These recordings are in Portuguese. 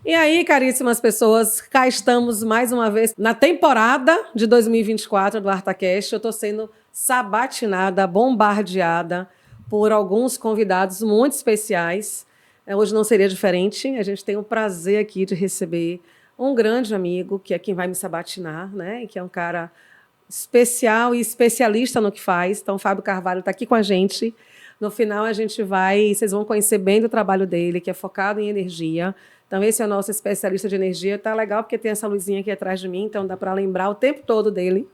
E aí, caríssimas pessoas, cá estamos mais uma vez na temporada de 2024 do ArtaCast. Eu estou sendo sabatinada, bombardeada por alguns convidados muito especiais. Hoje não seria diferente. A gente tem o prazer aqui de receber um grande amigo, que é quem vai me sabatinar, né? Que é um cara especial e especialista no que faz. Então, o Fábio Carvalho está aqui com a gente. No final, vocês vão conhecer bem do trabalho dele, que é focado em energia. Então, esse é o nosso especialista de energia. Tá legal porque tem essa luzinha aqui atrás de mim, então dá para lembrar o tempo todo dele.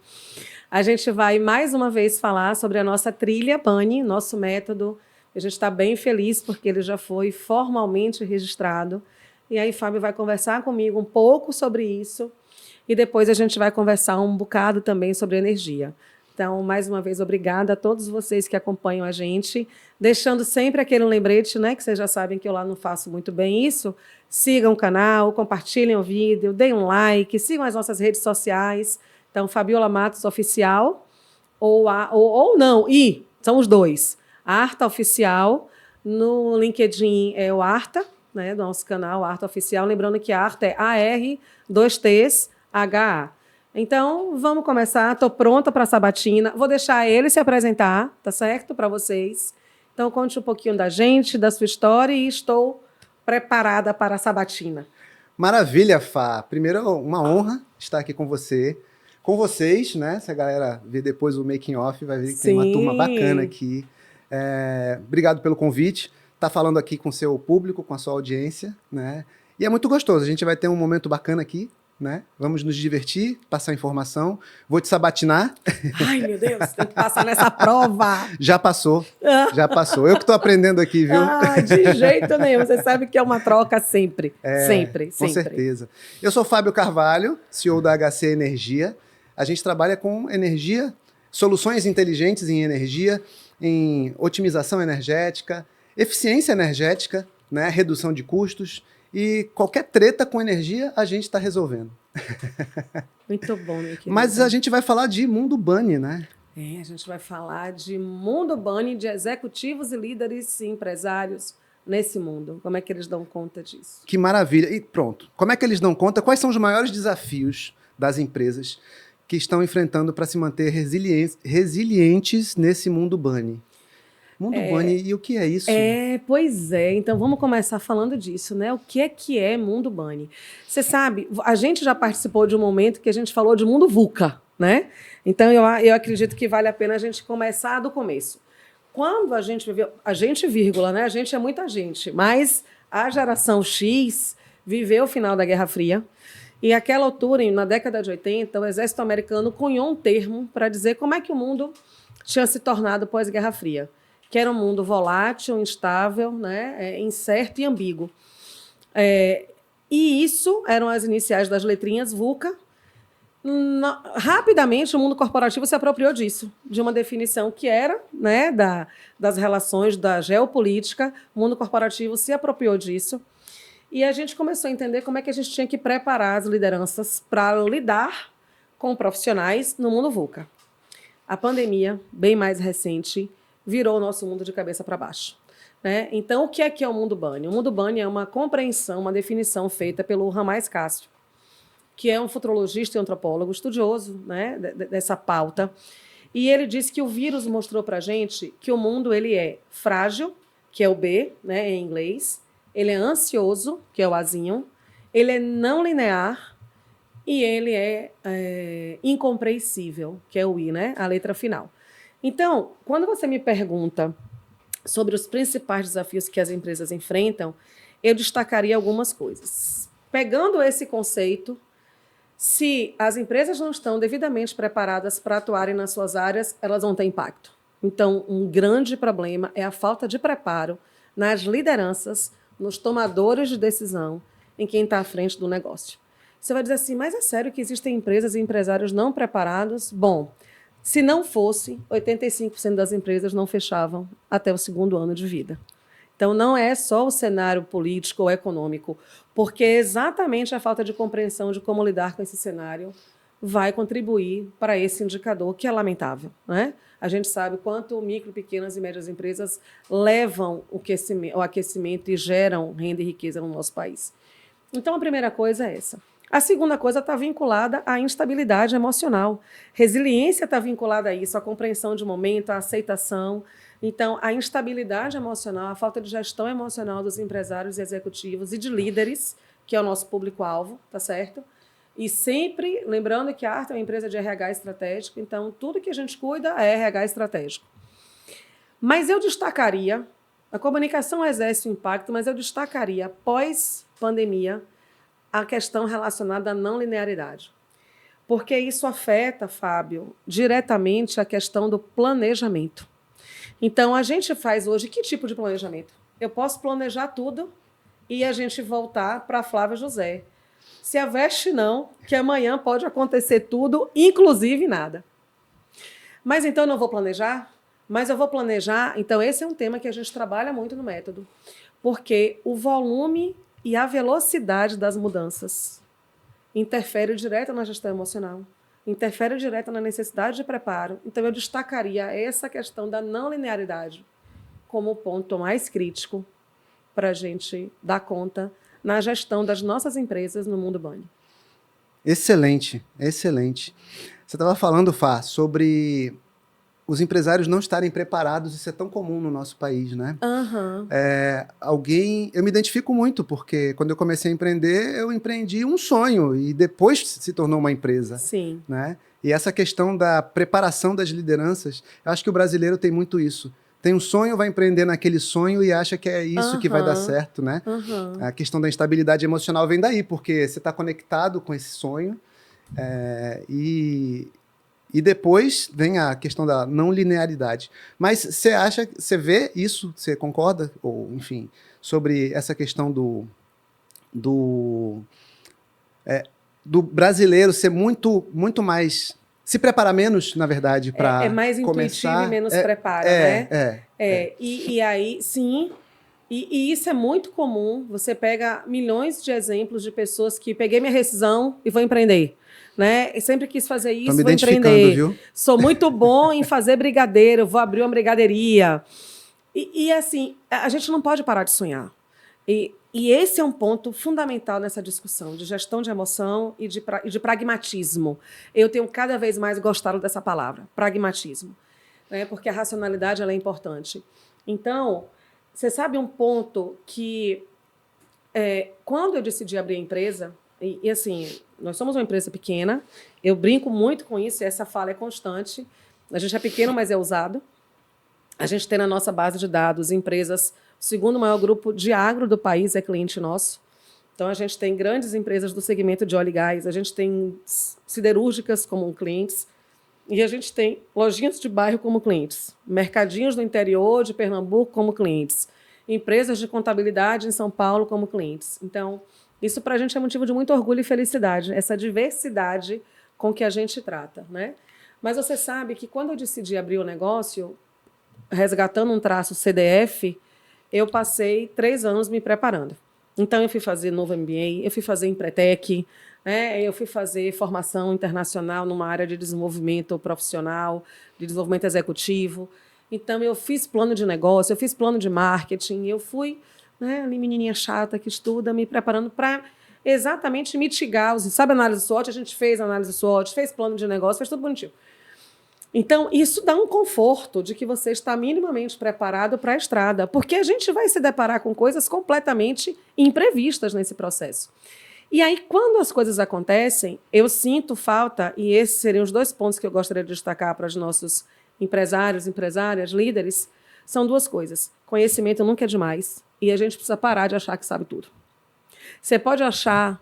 A gente vai, mais uma vez, falar sobre a nossa trilha BANI, nosso método. A gente está bem feliz porque ele já foi formalmente registrado. E aí, Fábio vai conversar comigo um pouco sobre isso. E depois a gente vai conversar um bocado também sobre energia. Então, mais uma vez, obrigada a todos vocês que acompanham a gente, deixando sempre aquele lembrete, né, que vocês já sabem que eu lá não faço muito bem isso. Sigam o canal, compartilhem o vídeo, deem um like, sigam as nossas redes sociais. Então, Fabiola Matos Oficial, ou não, são os dois. A Arta Oficial, no LinkedIn é o Arta, né, do nosso canal, Arta Oficial. Lembrando que a Arta é AR, 2Ts, HA. Então, vamos começar. Estou pronta para a sabatina. Vou deixar ele se apresentar, tá certo? Para vocês. Então, conte um pouquinho da gente, da sua história, e estou preparada para a sabatina. Maravilha, Fá. Primeiro, uma honra estar aqui com você. Com vocês, né? Se a galera ver depois o making off, vai ver que tem uma turma bacana aqui. Obrigado pelo convite. Tá falando aqui com o seu público, com a sua audiência, né? E é muito gostoso. A gente vai ter um momento bacana aqui, né? Vamos nos divertir, passar informação. Vou te sabatinar. Ai, meu Deus, tem que passar nessa prova. Já passou. Eu que estou aprendendo aqui, viu? De jeito nenhum. Você sabe que é uma troca sempre. Sempre. Com certeza. Eu sou Fábio Carvalho, CEO da HC Energia. A gente trabalha com energia, soluções inteligentes em energia, em otimização energética, eficiência energética, né? Redução de custos. E qualquer treta com energia, a gente está resolvendo. Muito bom, meu querido. Mas a gente vai falar de mundo BANI, né? A gente vai falar de mundo BANI, de executivos e líderes e empresários nesse mundo. Como é que eles dão conta disso? Que maravilha. E pronto. Como é que eles dão conta? Quais são os maiores desafios das empresas que estão enfrentando para se manter resilientes nesse mundo BANI? Mundo BANI, e o que é isso? Pois é. Então, vamos começar falando disso, né? O que é mundo BANI? Você sabe, a gente já participou de um momento que a gente falou de mundo VUCA, né? Então, eu acredito que vale a pena a gente começar do começo. Quando a gente viveu... A gente, vírgula, né? A gente é muita gente, mas a geração X viveu o final da Guerra Fria. E àquela altura, na década de 80, o exército americano cunhou um termo para dizer como é que o mundo tinha se tornado pós-Guerra Fria, que era um mundo volátil, instável, né, incerto e ambíguo. E isso eram as iniciais das letrinhas VUCA. Rapidamente, o mundo corporativo se apropriou disso, de uma definição que era, né, das relações da geopolítica. O mundo corporativo se apropriou disso. E a gente começou a entender como é que a gente tinha que preparar as lideranças para lidar com profissionais no mundo VUCA. A pandemia, bem mais recente, virou o nosso mundo de cabeça para baixo, né? Então, o que é o mundo BANI? O mundo BANI é uma compreensão, uma definição feita pelo Ramais Cássio, que é um futurologista e antropólogo estudioso, né, dessa pauta. E ele disse que o vírus mostrou para a gente que o mundo ele é frágil, que é o B, né, em inglês, ele é ansioso, que é o Azinho, ele é não linear e ele é incompreensível, que é o I, né, a letra final. Então, quando você me pergunta sobre os principais desafios que as empresas enfrentam, eu destacaria algumas coisas. Pegando esse conceito, se as empresas não estão devidamente preparadas para atuarem nas suas áreas, elas vão ter impacto. Então, um grande problema é a falta de preparo nas lideranças, nos tomadores de decisão, em quem está à frente do negócio. Você vai dizer assim, mas é sério que existem empresas e empresários não preparados? Bom, se não fosse, 85% das empresas não fechavam até o 2º ano de vida. Então, não é só o cenário político ou econômico, porque exatamente a falta de compreensão de como lidar com esse cenário vai contribuir para esse indicador, que é lamentável, né? A gente sabe quanto micro, pequenas e médias empresas levam o aquecimento e geram renda e riqueza no nosso país. Então, a primeira coisa é essa. A segunda coisa está vinculada à instabilidade emocional. Resiliência está vinculada a isso, a compreensão de momento, a aceitação. Então, a instabilidade emocional, a falta de gestão emocional dos empresários e executivos e de líderes, que é o nosso público-alvo, tá certo? E sempre lembrando que a Arte é uma empresa de RH estratégico, então tudo que a gente cuida é RH estratégico. Mas eu destacaria, a comunicação exerce um impacto, mas eu destacaria, pós-pandemia, a questão relacionada à não linearidade. Porque isso afeta, Fábio, diretamente a questão do planejamento. Então, a gente faz hoje que tipo de planejamento? Eu posso planejar tudo e a gente voltar para a Flávia José. Se aveste não, que amanhã pode acontecer tudo, inclusive nada. Mas então eu não vou planejar? Mas eu vou planejar. Então, esse é um tema que a gente trabalha muito no método. Porque o volume e a velocidade das mudanças interfere direto na gestão emocional, interfere direto na necessidade de preparo. Então, eu destacaria essa questão da não linearidade como o ponto mais crítico para a gente dar conta na gestão das nossas empresas no mundo banho. Excelente, excelente. Você estava falando, Fá, sobre os empresários não estarem preparados, isso é tão comum no nosso país, né? Uhum. Eu me identifico muito, porque quando eu comecei a empreender, eu empreendi um sonho e depois se tornou uma empresa. Sim. Né? E essa questão da preparação das lideranças, eu acho que o brasileiro tem muito isso. Tem um sonho, vai empreender naquele sonho e acha que é isso que vai dar certo, né? A questão da instabilidade emocional vem daí, porque você está conectado com esse sonho e depois vem a questão da não linearidade. Mas você vê isso, você concorda, ou enfim, sobre essa questão do brasileiro ser muito mais, se preparar menos, na verdade, para é mais começar, intuitivo e menos preparo, né? É. E aí, sim, e isso é muito comum. Você pega milhões de exemplos de pessoas que peguei minha rescisão e vou empreender. Né? Eu sempre quis fazer isso, vou empreender. Viu? Sou muito bom em fazer brigadeiro, vou abrir uma brigadeiria. E assim, a gente não pode parar de sonhar. E esse é um ponto fundamental nessa discussão de gestão de emoção e de pragmatismo. Eu tenho cada vez mais gostado dessa palavra, pragmatismo, né? Porque a racionalidade ela é importante. Então, você sabe um ponto que, quando eu decidi abrir a empresa, e assim, nós somos uma empresa pequena, eu brinco muito com isso, e essa fala é constante. A gente é pequeno, mas é ousado. A gente tem na nossa base de dados empresas, o segundo maior grupo de agro do país é cliente nosso. Então, a gente tem grandes empresas do segmento de óleo e gás, a gente tem siderúrgicas como clientes, e a gente tem lojinhas de bairro como clientes, mercadinhos do interior de Pernambuco como clientes, empresas de contabilidade em São Paulo como clientes. Então, isso para a gente é motivo de muito orgulho e felicidade, essa diversidade com que a gente trata, né? Mas você sabe que quando eu decidi abrir o negócio, resgatando um traço CDF, eu passei 3 anos me preparando. Então, eu fui fazer novo MBA, eu fui fazer Empretec, né? Eu fui fazer formação internacional numa área de desenvolvimento profissional, de desenvolvimento executivo. Então, eu fiz plano de negócio, eu fiz plano de marketing, eu fui... né, ali menininha chata que estuda, me preparando para exatamente mitigar os... Sabe a análise SWOT? A gente fez análise SWOT, fez plano de negócio, fez tudo bonitinho. Então, isso dá um conforto de que você está minimamente preparado para a estrada, porque a gente vai se deparar com coisas completamente imprevistas nesse processo. E aí, quando as coisas acontecem, eu sinto falta, e esses seriam os 2 pontos que eu gostaria de destacar para os nossos empresários, empresárias, líderes, são 2 coisas. Conhecimento nunca é demais. E a gente precisa parar de achar que sabe tudo. Você pode achar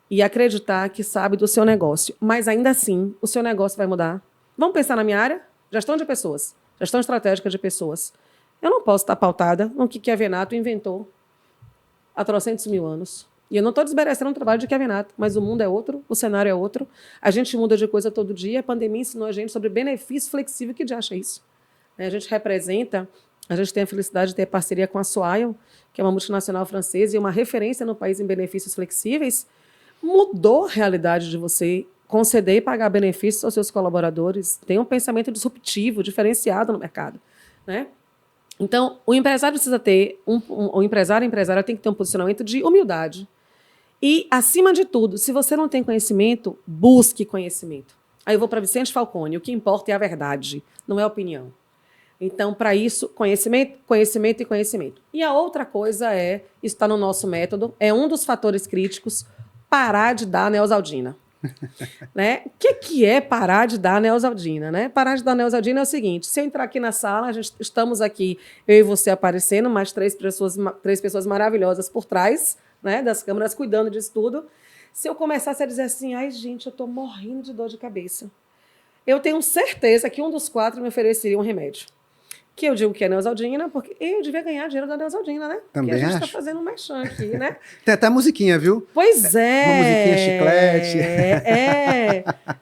e acreditar que sabe do seu negócio, mas ainda assim o seu negócio vai mudar. Vamos pensar na minha área? Gestão de pessoas, gestão estratégica de pessoas. Eu não posso estar pautada no que Chiavenato inventou há 300 mil anos. E eu não estou desmerecendo o trabalho de Chiavenato, mas o mundo é outro, o cenário é outro. A gente muda de coisa todo dia. A pandemia ensinou a gente sobre benefício flexível. Que já acha isso? A gente representa... A gente tem a felicidade de ter parceria com a Swile, que é uma multinacional francesa e uma referência no país em benefícios flexíveis. Mudou a realidade de você conceder e pagar benefícios aos seus colaboradores. Tem um pensamento disruptivo, diferenciado no mercado, né? Então, o empresário precisa ter, o empresário e a empresária tem que ter um posicionamento de humildade E, acima de tudo, se você não tem conhecimento, busque conhecimento. Aí eu vou para Vicente Falcone. O que importa é a verdade, não é a opinião. Então, para isso, conhecimento, conhecimento e conhecimento. E a outra coisa isso está no nosso método, é um dos fatores críticos, parar de dar Neosaldina. Né? O que é parar de dar Neosaldina? Né? Parar de dar Neosaldina é o seguinte, se eu entrar aqui na sala, estamos aqui, eu e você aparecendo, mais três pessoas maravilhosas por trás, né, das câmeras, cuidando disso tudo. Se eu começasse a dizer assim, ai, gente, eu estou morrendo de dor de cabeça, eu tenho certeza que um dos 4 me ofereceria um remédio. Que eu digo que é Neosaldina, porque eu devia ganhar dinheiro da Neosaldina, né? Também porque a gente acho. está fazendo um merchan aqui, né? Tem até musiquinha, viu? Pois é. Uma musiquinha chiclete.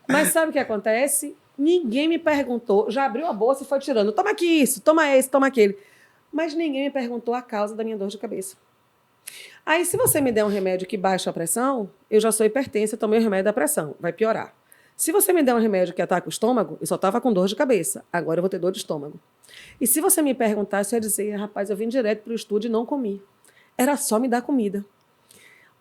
Mas sabe o que acontece? Ninguém me perguntou, já abriu a bolsa e foi tirando. Toma aqui isso, toma esse, toma aquele. Mas ninguém me perguntou a causa da minha dor de cabeça. Aí, se você me der um remédio que baixa a pressão, eu já sou hipertensa, eu tomei o remédio da pressão, vai piorar. Se você me der um remédio que ataca o estômago, eu só estava com dor de cabeça, agora eu vou ter dor de estômago. E se você me perguntasse, eu ia dizer, rapaz, eu vim direto para o estúdio e não comi. Era só me dar comida.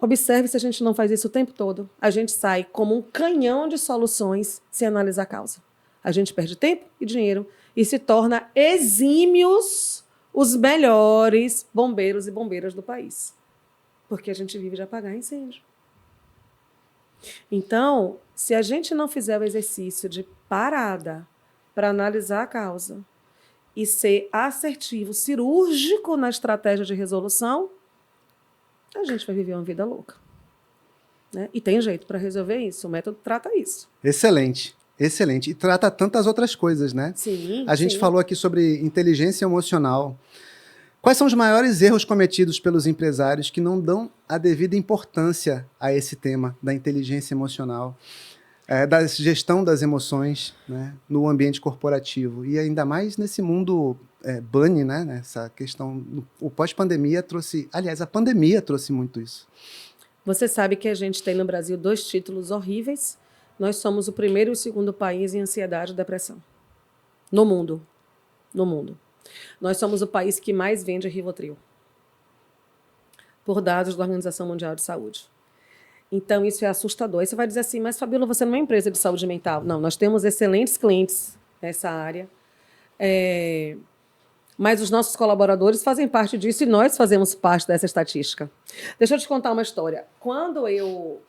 Observe se a gente não faz isso o tempo todo. A gente sai como um canhão de soluções sem analisar a causa. A gente perde tempo e dinheiro e se torna exímios os melhores bombeiros e bombeiras do país. Porque a gente vive de apagar incêndio. Então, se a gente não fizer o exercício de parada para analisar a causa e ser assertivo, cirúrgico na estratégia de resolução, a gente vai viver uma vida louca. Né? E tem jeito para resolver isso, o método trata isso. Excelente, excelente. E trata tantas outras coisas, né? Sim, a gente falou aqui sobre inteligência emocional. Quais são os maiores erros cometidos pelos empresários que não dão a devida importância a esse tema da inteligência emocional, da gestão das emoções, né, no ambiente corporativo? E ainda mais nesse mundo bunny, né, essa questão, o pós-pandemia trouxe, aliás, a pandemia trouxe muito isso. Você sabe que a gente tem no Brasil 2 títulos horríveis. Nós somos o primeiro e o segundo país em ansiedade e depressão. No mundo. No mundo. Nós somos o país que mais vende Rivotril, por dados da Organização Mundial de Saúde. Então, isso é assustador. Aí você vai dizer assim, mas, Fabíola, você não é uma empresa de saúde mental. Não, nós temos excelentes clientes nessa área, mas os nossos colaboradores fazem parte disso e nós fazemos parte dessa estatística. Deixa eu te contar uma história. Quando eu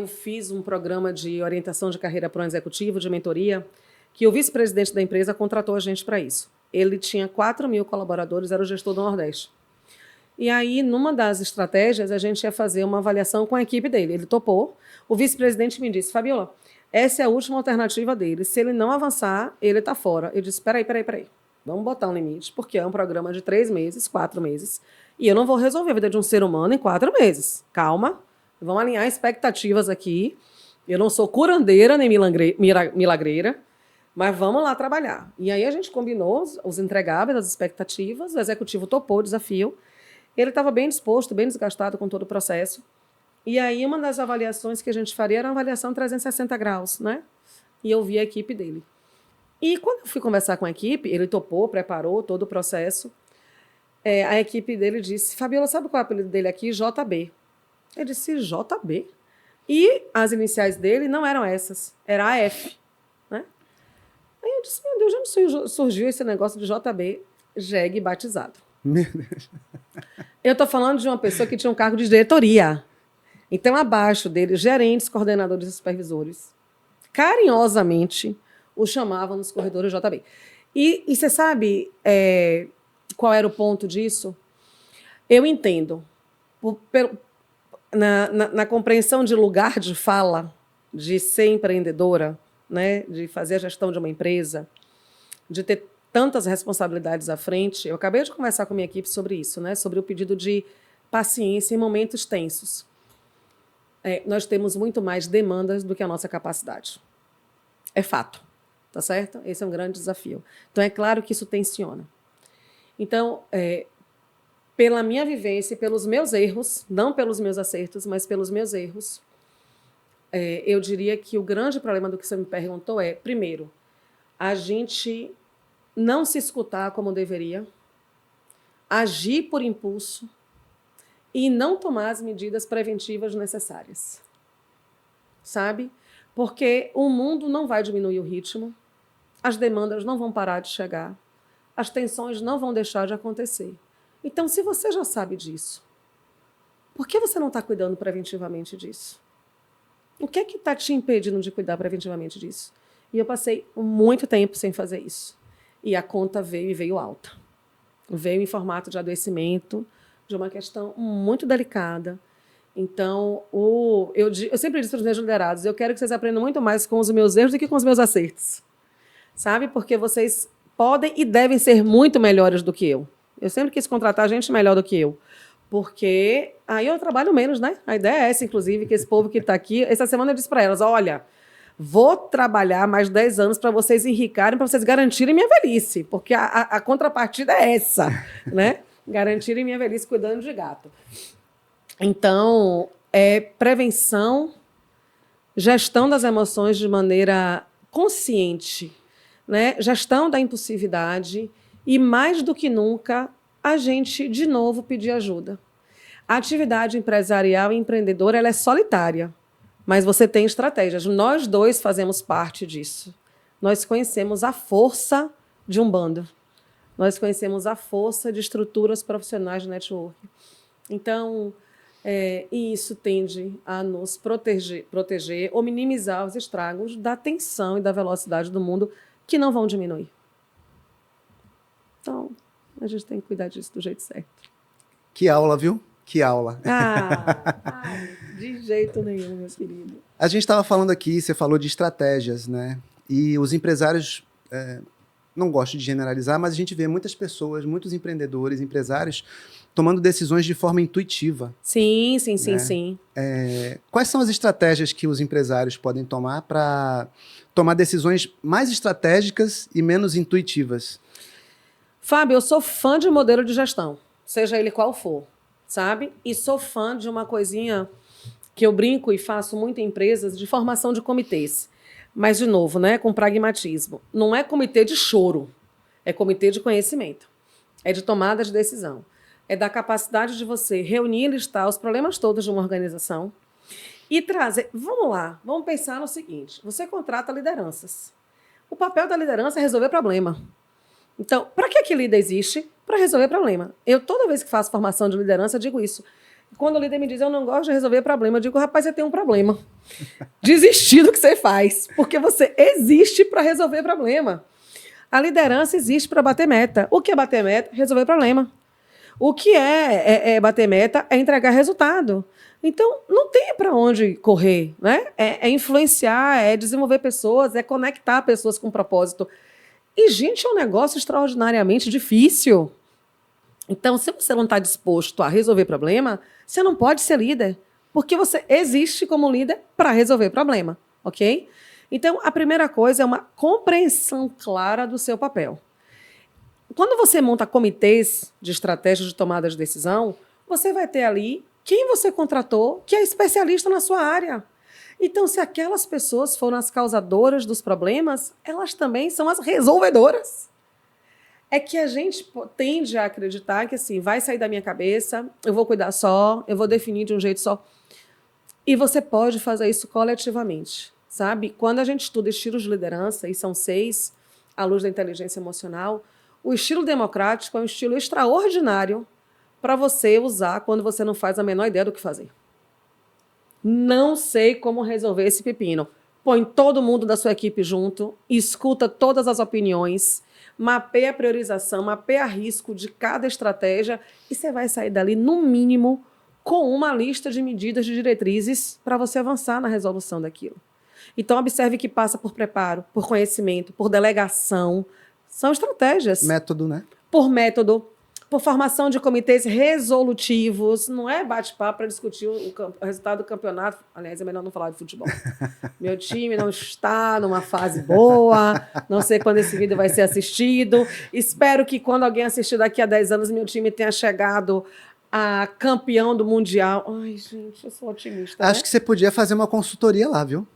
fiz um programa de orientação de carreira para um executivo, de mentoria, que o vice-presidente da empresa contratou a gente para isso. Ele tinha 4.000 colaboradores, era o gestor do Nordeste. E aí, numa das estratégias, a gente ia fazer uma avaliação com a equipe dele. Ele topou. O vice-presidente me disse, Fabíola, essa é a última alternativa dele. Se ele não avançar, ele está fora. Eu disse, peraí. Vamos botar um limite, porque é um programa de 3 meses, 4 meses, e eu não vou resolver a vida de um ser humano em 4 meses. Calma, vamos alinhar expectativas aqui. Eu não sou curandeira nem milagreira, mas vamos lá trabalhar. E aí a gente combinou os entregáveis, as expectativas, o executivo topou o desafio, ele estava bem disposto, bem desgastado com todo o processo, e aí uma das avaliações que a gente faria era uma avaliação 360 graus, né? E eu vi a equipe dele. E quando eu fui conversar com a equipe, ele topou, preparou todo o processo, a equipe dele disse, Fabíola, sabe qual é o apelido dele aqui? JB. Eu disse, JB? E as iniciais dele não eram essas, era AF. Aí eu disse, meu Deus, de onde surgiu esse negócio de JB, jegue batizado? Meu Deus. Eu estou falando de uma pessoa que tinha um cargo de diretoria. Então, abaixo dele, gerentes, coordenadores e supervisores, carinhosamente, o chamavam nos corredores JB. E você sabe qual era o ponto disso? Eu entendo, na compreensão de lugar de fala, de ser empreendedora, né, de fazer a gestão de uma empresa, de ter tantas responsabilidades à frente. Eu acabei de conversar com a minha equipe sobre isso, né, sobre o pedido de paciência em momentos tensos. Nós temos muito mais demandas do que a nossa capacidade. É fato, tá certo? Esse é um grande desafio. Então, é claro que isso tensiona. Então, pela minha vivência e pelos meus erros, não pelos meus acertos, mas pelos meus erros, eu diria que o grande problema do que você me perguntou é, primeiro, a gente não se escutar como deveria, agir por impulso e não tomar as medidas preventivas necessárias. Sabe? Porque o mundo não vai diminuir o ritmo, as demandas não vão parar de chegar, as tensões não vão deixar de acontecer. Então, se você já sabe disso, por que você não está cuidando preventivamente disso? O que é que está te impedindo de cuidar preventivamente disso? E eu passei muito tempo sem fazer isso. E a conta veio e veio alta. Veio em formato de adoecimento, de uma questão muito delicada. Então, eu sempre disse para os meus liderados, eu quero que vocês aprendam muito mais com os meus erros do que com os meus acertos. Sabe? Porque vocês podem e devem ser muito melhores do que eu. Eu sempre quis contratar gente melhor do que eu. Porque aí eu trabalho menos, né? A ideia é essa, inclusive, que esse povo que está aqui... Essa semana eu disse para elas, olha, vou trabalhar mais 10 anos para vocês enricarem, para vocês garantirem minha velhice. Porque a contrapartida é essa, né? Garantirem minha velhice cuidando de gato. Então, prevenção, gestão das emoções de maneira consciente, né? Gestão da impulsividade e, mais do que nunca, a gente, de novo, pedir ajuda. A atividade empresarial e empreendedora ela é solitária, mas você tem estratégias. Nós dois fazemos parte disso. Nós conhecemos a força de um bando. Nós conhecemos a força de estruturas profissionais de network. Então, e isso tende a nos proteger ou minimizar os estragos da tensão e da velocidade do mundo que não vão diminuir. Então, a gente tem que cuidar disso do jeito certo. Que aula, viu? Que aula. De jeito nenhum, meu querido. A gente estava falando aqui, você falou de estratégias, né? E os empresários, não gosto de generalizar, mas a gente vê muitas pessoas, muitos empreendedores, empresários, tomando decisões de forma intuitiva. Sim. Quais são as estratégias que os empresários podem tomar para tomar decisões mais estratégicas e menos intuitivas? Fábio, eu sou fã de modelo de gestão, seja ele qual for, sabe? E sou fã de uma coisinha que eu brinco e faço muito em empresas, de formação de comitês. Mas, de novo, né, com pragmatismo. Não é comitê de choro, é comitê de conhecimento. É de tomada de decisão. É da capacidade de você reunir e listar os problemas todos de uma organização e trazer... Vamos lá, vamos pensar no seguinte. Você contrata lideranças. O papel da liderança é resolver problema. Então, para que líder existe? Para resolver problema. Eu, toda vez que faço formação de liderança, digo isso. Quando o líder me diz, eu não gosto de resolver problema, eu digo, rapaz, você tem um problema. Desistir do que você faz, porque você existe para resolver problema. A liderança existe para bater meta. O que é bater meta? Resolver problema. O que é bater meta? É entregar resultado. Então, não tem para onde correr, né? É influenciar, é desenvolver pessoas, é conectar pessoas com propósito. E, gente, é um negócio extraordinariamente difícil. Então, se você não está disposto a resolver problema, você não pode ser líder, porque você existe como líder para resolver problema, ok? Então, a primeira coisa é uma compreensão clara do seu papel. Quando você monta comitês de estratégia de tomada de decisão, você vai ter ali quem você contratou, que é especialista na sua área. Então, se aquelas pessoas foram as causadoras dos problemas, elas também são as resolvedoras. É que a gente tende a acreditar que assim, vai sair da minha cabeça, eu vou cuidar só, eu vou definir de um jeito só. E você pode fazer isso coletivamente, sabe? Quando a gente estuda estilos de liderança, e são 6, à luz da inteligência emocional, o estilo democrático é um estilo extraordinário para você usar quando você não faz a menor ideia do que fazer. Não sei como resolver esse pepino. Põe todo mundo da sua equipe junto, escuta todas as opiniões, mapeia a priorização, mapeia risco de cada estratégia e você vai sair dali, no mínimo, com uma lista de medidas, de diretrizes para você avançar na resolução daquilo. Então, observe que passa por preparo, por conhecimento, por delegação. São estratégias. Método, né? Por método, por formação de comitês resolutivos. Não é bate-papo para discutir o resultado do campeonato. Aliás, é melhor não falar de futebol. Meu time não está numa fase boa. Não sei quando esse vídeo vai ser assistido. Espero que quando alguém assistir daqui a 10 anos, meu time tenha chegado a campeão do Mundial. Ai, gente, eu sou otimista. Acho que você podia fazer uma consultoria lá, viu?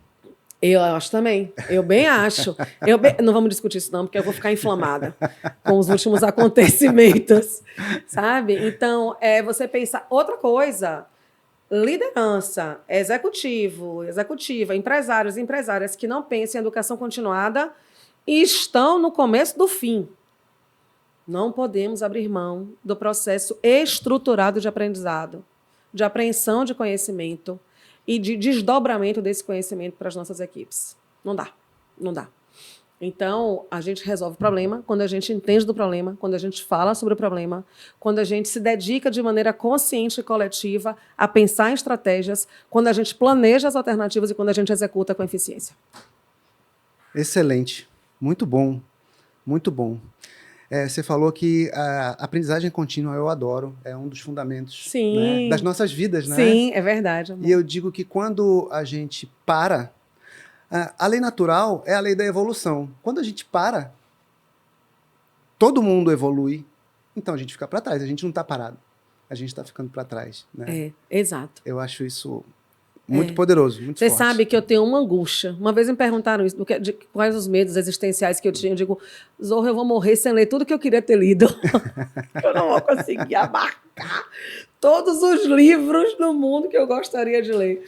Eu acho também. Eu bem acho. Não vamos discutir isso, não, porque eu vou ficar inflamada com os últimos acontecimentos, sabe? Então, você pensar. Outra coisa, liderança, executiva, empresários e empresárias que não pensam em educação continuada estão no começo do fim. Não podemos abrir mão do processo estruturado de aprendizado, de apreensão de conhecimento e de desdobramento desse conhecimento para as nossas equipes. Não dá, não dá. Então, a gente resolve o problema quando a gente entende do problema, quando a gente fala sobre o problema, quando a gente se dedica de maneira consciente e coletiva a pensar em estratégias, quando a gente planeja as alternativas e quando a gente executa com eficiência. Excelente. Muito bom. Muito bom. Você falou que a aprendizagem contínua eu adoro, é um dos fundamentos, né, das nossas vidas, né? Sim, é verdade, amor. E eu digo que quando a gente para, a lei natural é a lei da evolução. Quando a gente para, todo mundo evolui, então a gente fica para trás, a gente não está parado, a gente está ficando para trás, né? Exato. Eu acho isso muito poderoso, muito forte. Você sabe que eu tenho uma angústia. Uma vez me perguntaram isso, de quais os medos existenciais que eu tinha. Eu digo, Zorro, eu vou morrer sem ler tudo que eu queria ter lido. Eu não vou conseguir abarcar todos os livros do mundo que eu gostaria de ler.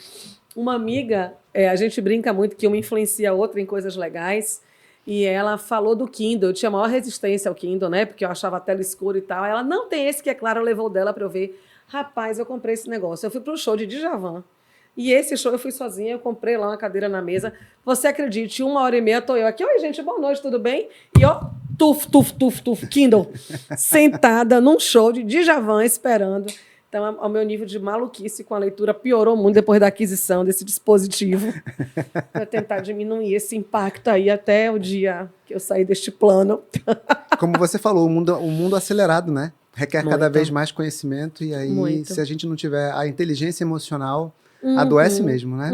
Uma amiga, a gente brinca muito que uma influencia a outra em coisas legais, e ela falou do Kindle. Eu tinha maior resistência ao Kindle, né? Porque eu achava a tela escura e tal. Ela, não tem esse que a Clara levou dela para eu ver. Rapaz, eu comprei esse negócio. Eu fui para o show de Djavan. E esse show eu fui sozinha, eu comprei lá uma cadeira na mesa. Você acredite, 1h30 estou eu aqui. Oi, gente, boa noite, tudo bem? E ó, Kindle, sentada num show de Djavan, esperando. Então, o meu nível de maluquice com a leitura piorou muito depois da aquisição desse dispositivo. Para tentar diminuir esse impacto aí até o dia que eu sair deste plano. Como você falou, o mundo acelerado, né? Requer cada vez mais conhecimento. E aí, se a gente não tiver a inteligência emocional, adoece mesmo, né?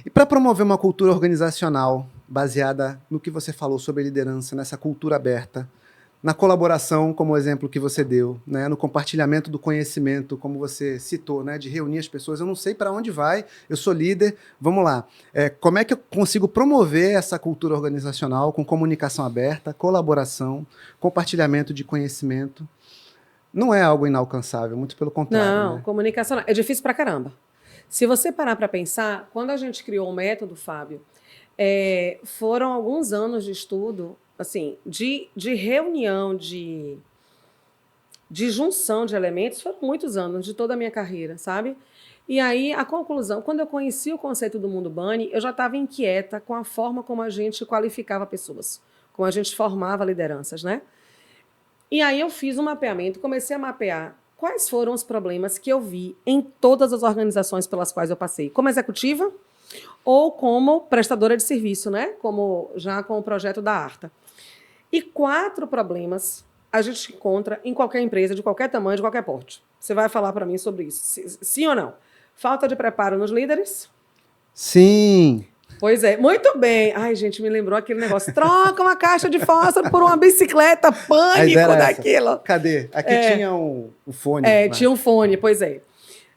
E para promover uma cultura organizacional baseada no que você falou sobre liderança, nessa cultura aberta, na colaboração, como o exemplo que você deu, né? No compartilhamento do conhecimento, como você citou, né? De reunir as pessoas, eu não sei para onde vai, eu sou líder, vamos lá. Como é que eu consigo promover essa cultura organizacional com comunicação aberta, colaboração, compartilhamento de conhecimento? Não é algo inalcançável, muito pelo contrário. Não, né? Comunicação é difícil pra caramba. Se você parar para pensar, quando a gente criou o método, Fábio, foram alguns anos de estudo, assim, de reunião, de junção de elementos, foram muitos anos de toda a minha carreira, sabe? E aí, a conclusão, quando eu conheci o conceito do mundo Bunny, eu já estava inquieta com a forma como a gente qualificava pessoas, como a gente formava lideranças, né? E aí eu fiz um mapeamento, comecei a mapear quais foram os problemas que eu vi em todas as organizações pelas quais eu passei, como executiva ou como prestadora de serviço, né? Como já com o projeto da Arta. E 4 problemas a gente encontra em qualquer empresa, de qualquer tamanho, de qualquer porte. Você vai falar para mim sobre isso, sim ou não? Falta de preparo nos líderes? Sim! Pois é, muito bem. Ai, gente, me lembrou aquele negócio. Troca uma caixa de fósforo por uma bicicleta, pânico daquilo. Essa. Cadê? Aqui tinha um fone. Tinha um fone, pois é.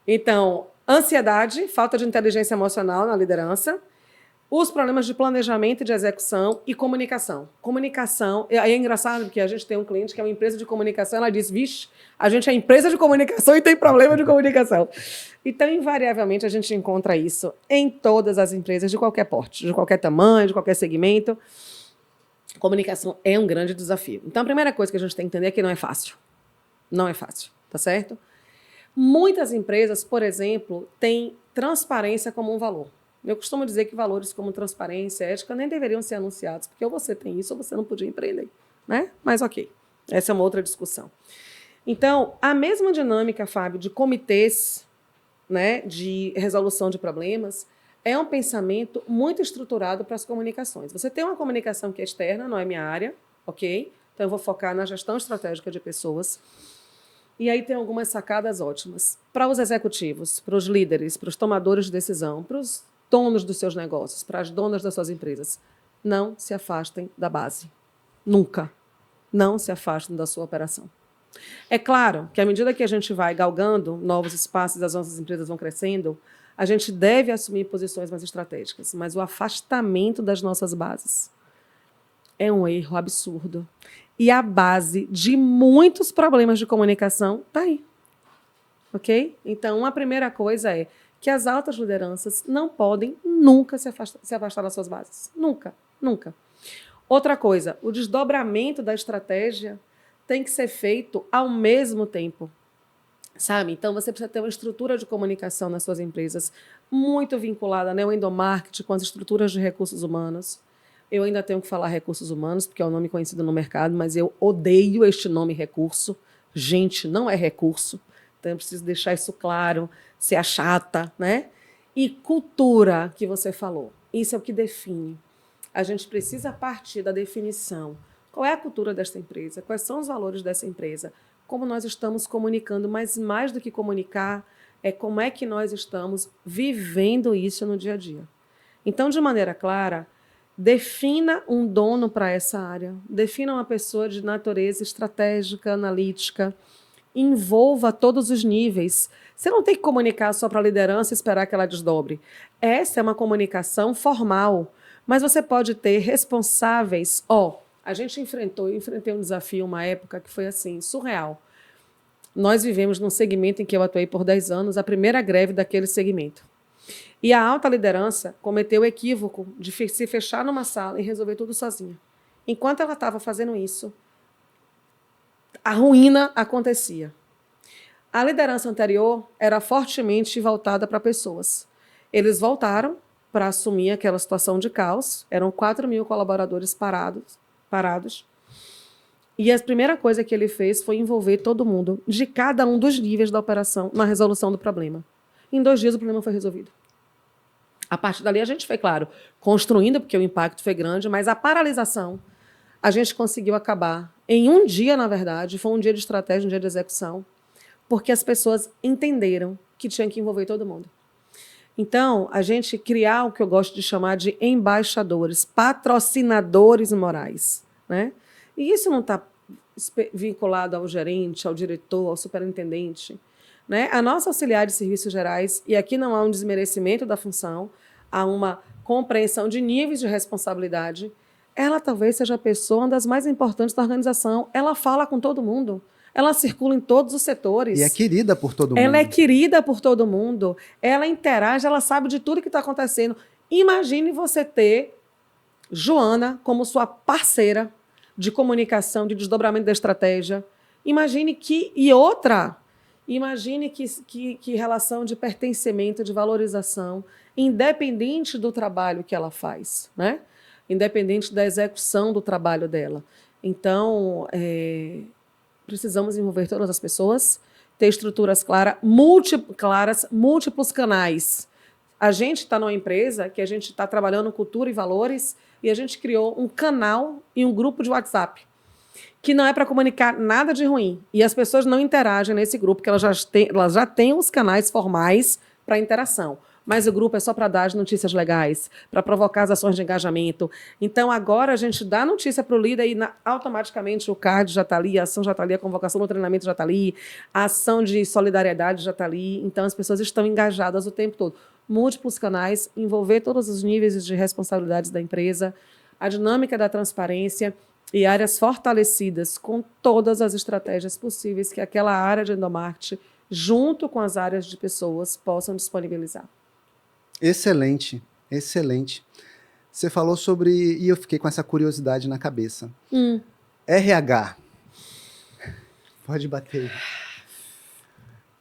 Então, ansiedade, falta de inteligência emocional na liderança, os problemas de planejamento e de execução e comunicação. Comunicação, aí é engraçado porque a gente tem um cliente que é uma empresa de comunicação, ela diz, vixe, a gente é empresa de comunicação e tem problema de comunicação. Então, invariavelmente, a gente encontra isso em todas as empresas de qualquer porte, de qualquer tamanho, de qualquer segmento. Comunicação é um grande desafio. Então, a primeira coisa que a gente tem que entender é que não é fácil. Não é fácil, tá certo? Muitas empresas, por exemplo, têm transparência como um valor. Eu costumo dizer que valores como transparência e ética nem deveriam ser anunciados, porque ou você tem isso ou você não podia empreender, né? Mas ok, essa é uma outra discussão. Então, a mesma dinâmica, Fábio, de comitês, né, de resolução de problemas, é um pensamento muito estruturado para as comunicações. Você tem uma comunicação que é externa, não é minha área, ok? Então, eu vou focar na gestão estratégica de pessoas. E aí tem algumas sacadas ótimas. Para os executivos, para os líderes, para os tomadores de decisão, para os donos dos seus negócios, para as donas das suas empresas. Não se afastem da base. Nunca. Não se afastem da sua operação. É claro que à medida que a gente vai galgando novos espaços, as nossas empresas vão crescendo, a gente deve assumir posições mais estratégicas, mas o afastamento das nossas bases é um erro absurdo. E a base de muitos problemas de comunicação está aí. Ok? Então, a primeira coisa é que as altas lideranças não podem nunca se afastar das suas bases. Nunca, nunca. Outra coisa, o desdobramento da estratégia tem que ser feito ao mesmo tempo. Sabe? Então, você precisa ter uma estrutura de comunicação nas suas empresas muito vinculada, né, ao endomarketing com as estruturas de recursos humanos. Eu ainda tenho que falar recursos humanos, porque é um nome conhecido no mercado, mas eu odeio este nome recurso. Gente, não é recurso. Então, eu preciso deixar isso claro, ser a chata, né? E cultura, que você falou. Isso é o que define. A gente precisa partir da definição. Qual é a cultura desta empresa? Quais são os valores dessa empresa? Como nós estamos comunicando, mas mais do que comunicar, é como é que nós estamos vivendo isso no dia a dia. Então, de maneira clara, defina um dono para essa área, defina uma pessoa de natureza estratégica, analítica, envolva todos os níveis. Você não tem que comunicar só para a liderança e esperar que ela desdobre. Essa é uma comunicação formal, mas você pode ter responsáveis. A gente enfrentei um desafio, uma época que foi assim, surreal. Nós vivemos num segmento em que eu atuei por 10 anos, a primeira greve daquele segmento. E a alta liderança cometeu o equívoco de se fechar numa sala e resolver tudo sozinha. Enquanto ela estava fazendo isso, a ruína acontecia. A liderança anterior era fortemente voltada para pessoas. Eles voltaram para assumir aquela situação de caos. Eram 4.000 colaboradores parados. E a primeira coisa que ele fez foi envolver todo mundo, de cada um dos níveis da operação, na resolução do problema. Em 2 dias o problema foi resolvido. A partir dali a gente foi, claro, construindo, porque o impacto foi grande, mas a paralisação a gente conseguiu acabar em um dia, na verdade, foi um dia de estratégia, um dia de execução, porque as pessoas entenderam que tinha que envolver todo mundo. Então, a gente criar o que eu gosto de chamar de embaixadores, patrocinadores morais, né? E isso não está vinculado ao gerente, ao diretor, ao superintendente, né? A nossa auxiliar de serviços gerais, e aqui não há um desmerecimento da função, há uma compreensão de níveis de responsabilidade. Ela talvez seja a pessoa, uma das mais importantes da organização. Ela fala com todo mundo. Ela circula em todos os setores. E é querida por todo mundo. Ela é querida por todo mundo. Ela interage, ela sabe de tudo que está acontecendo. Imagine você ter Joana como sua parceira de comunicação, de desdobramento da estratégia. Imagine que relação de pertencimento, de valorização, independente do trabalho que ela faz, né? Independente da execução do trabalho dela. Então, precisamos envolver todas as pessoas, ter estruturas claras, múltiplos canais. A gente está numa empresa que a gente está trabalhando cultura e valores e a gente criou um canal e um grupo de WhatsApp que não é para comunicar nada de ruim. E as pessoas não interagem nesse grupo, porque elas já têm os canais formais para interação. Mas o grupo é só para dar as notícias legais, para provocar as ações de engajamento. Então, agora a gente dá notícia para o líder e automaticamente o card já está ali, a ação já está ali, a convocação do treinamento já está ali, a ação de solidariedade já está ali. Então, as pessoas estão engajadas o tempo todo. Múltiplos canais, envolver todos os níveis de responsabilidades da empresa, a dinâmica da transparência e áreas fortalecidas com todas as estratégias possíveis que aquela área de endomarketing, junto com as áreas de pessoas, possam disponibilizar. Excelente, excelente. Você falou sobre, e eu fiquei com essa curiosidade na cabeça. RH. Pode bater.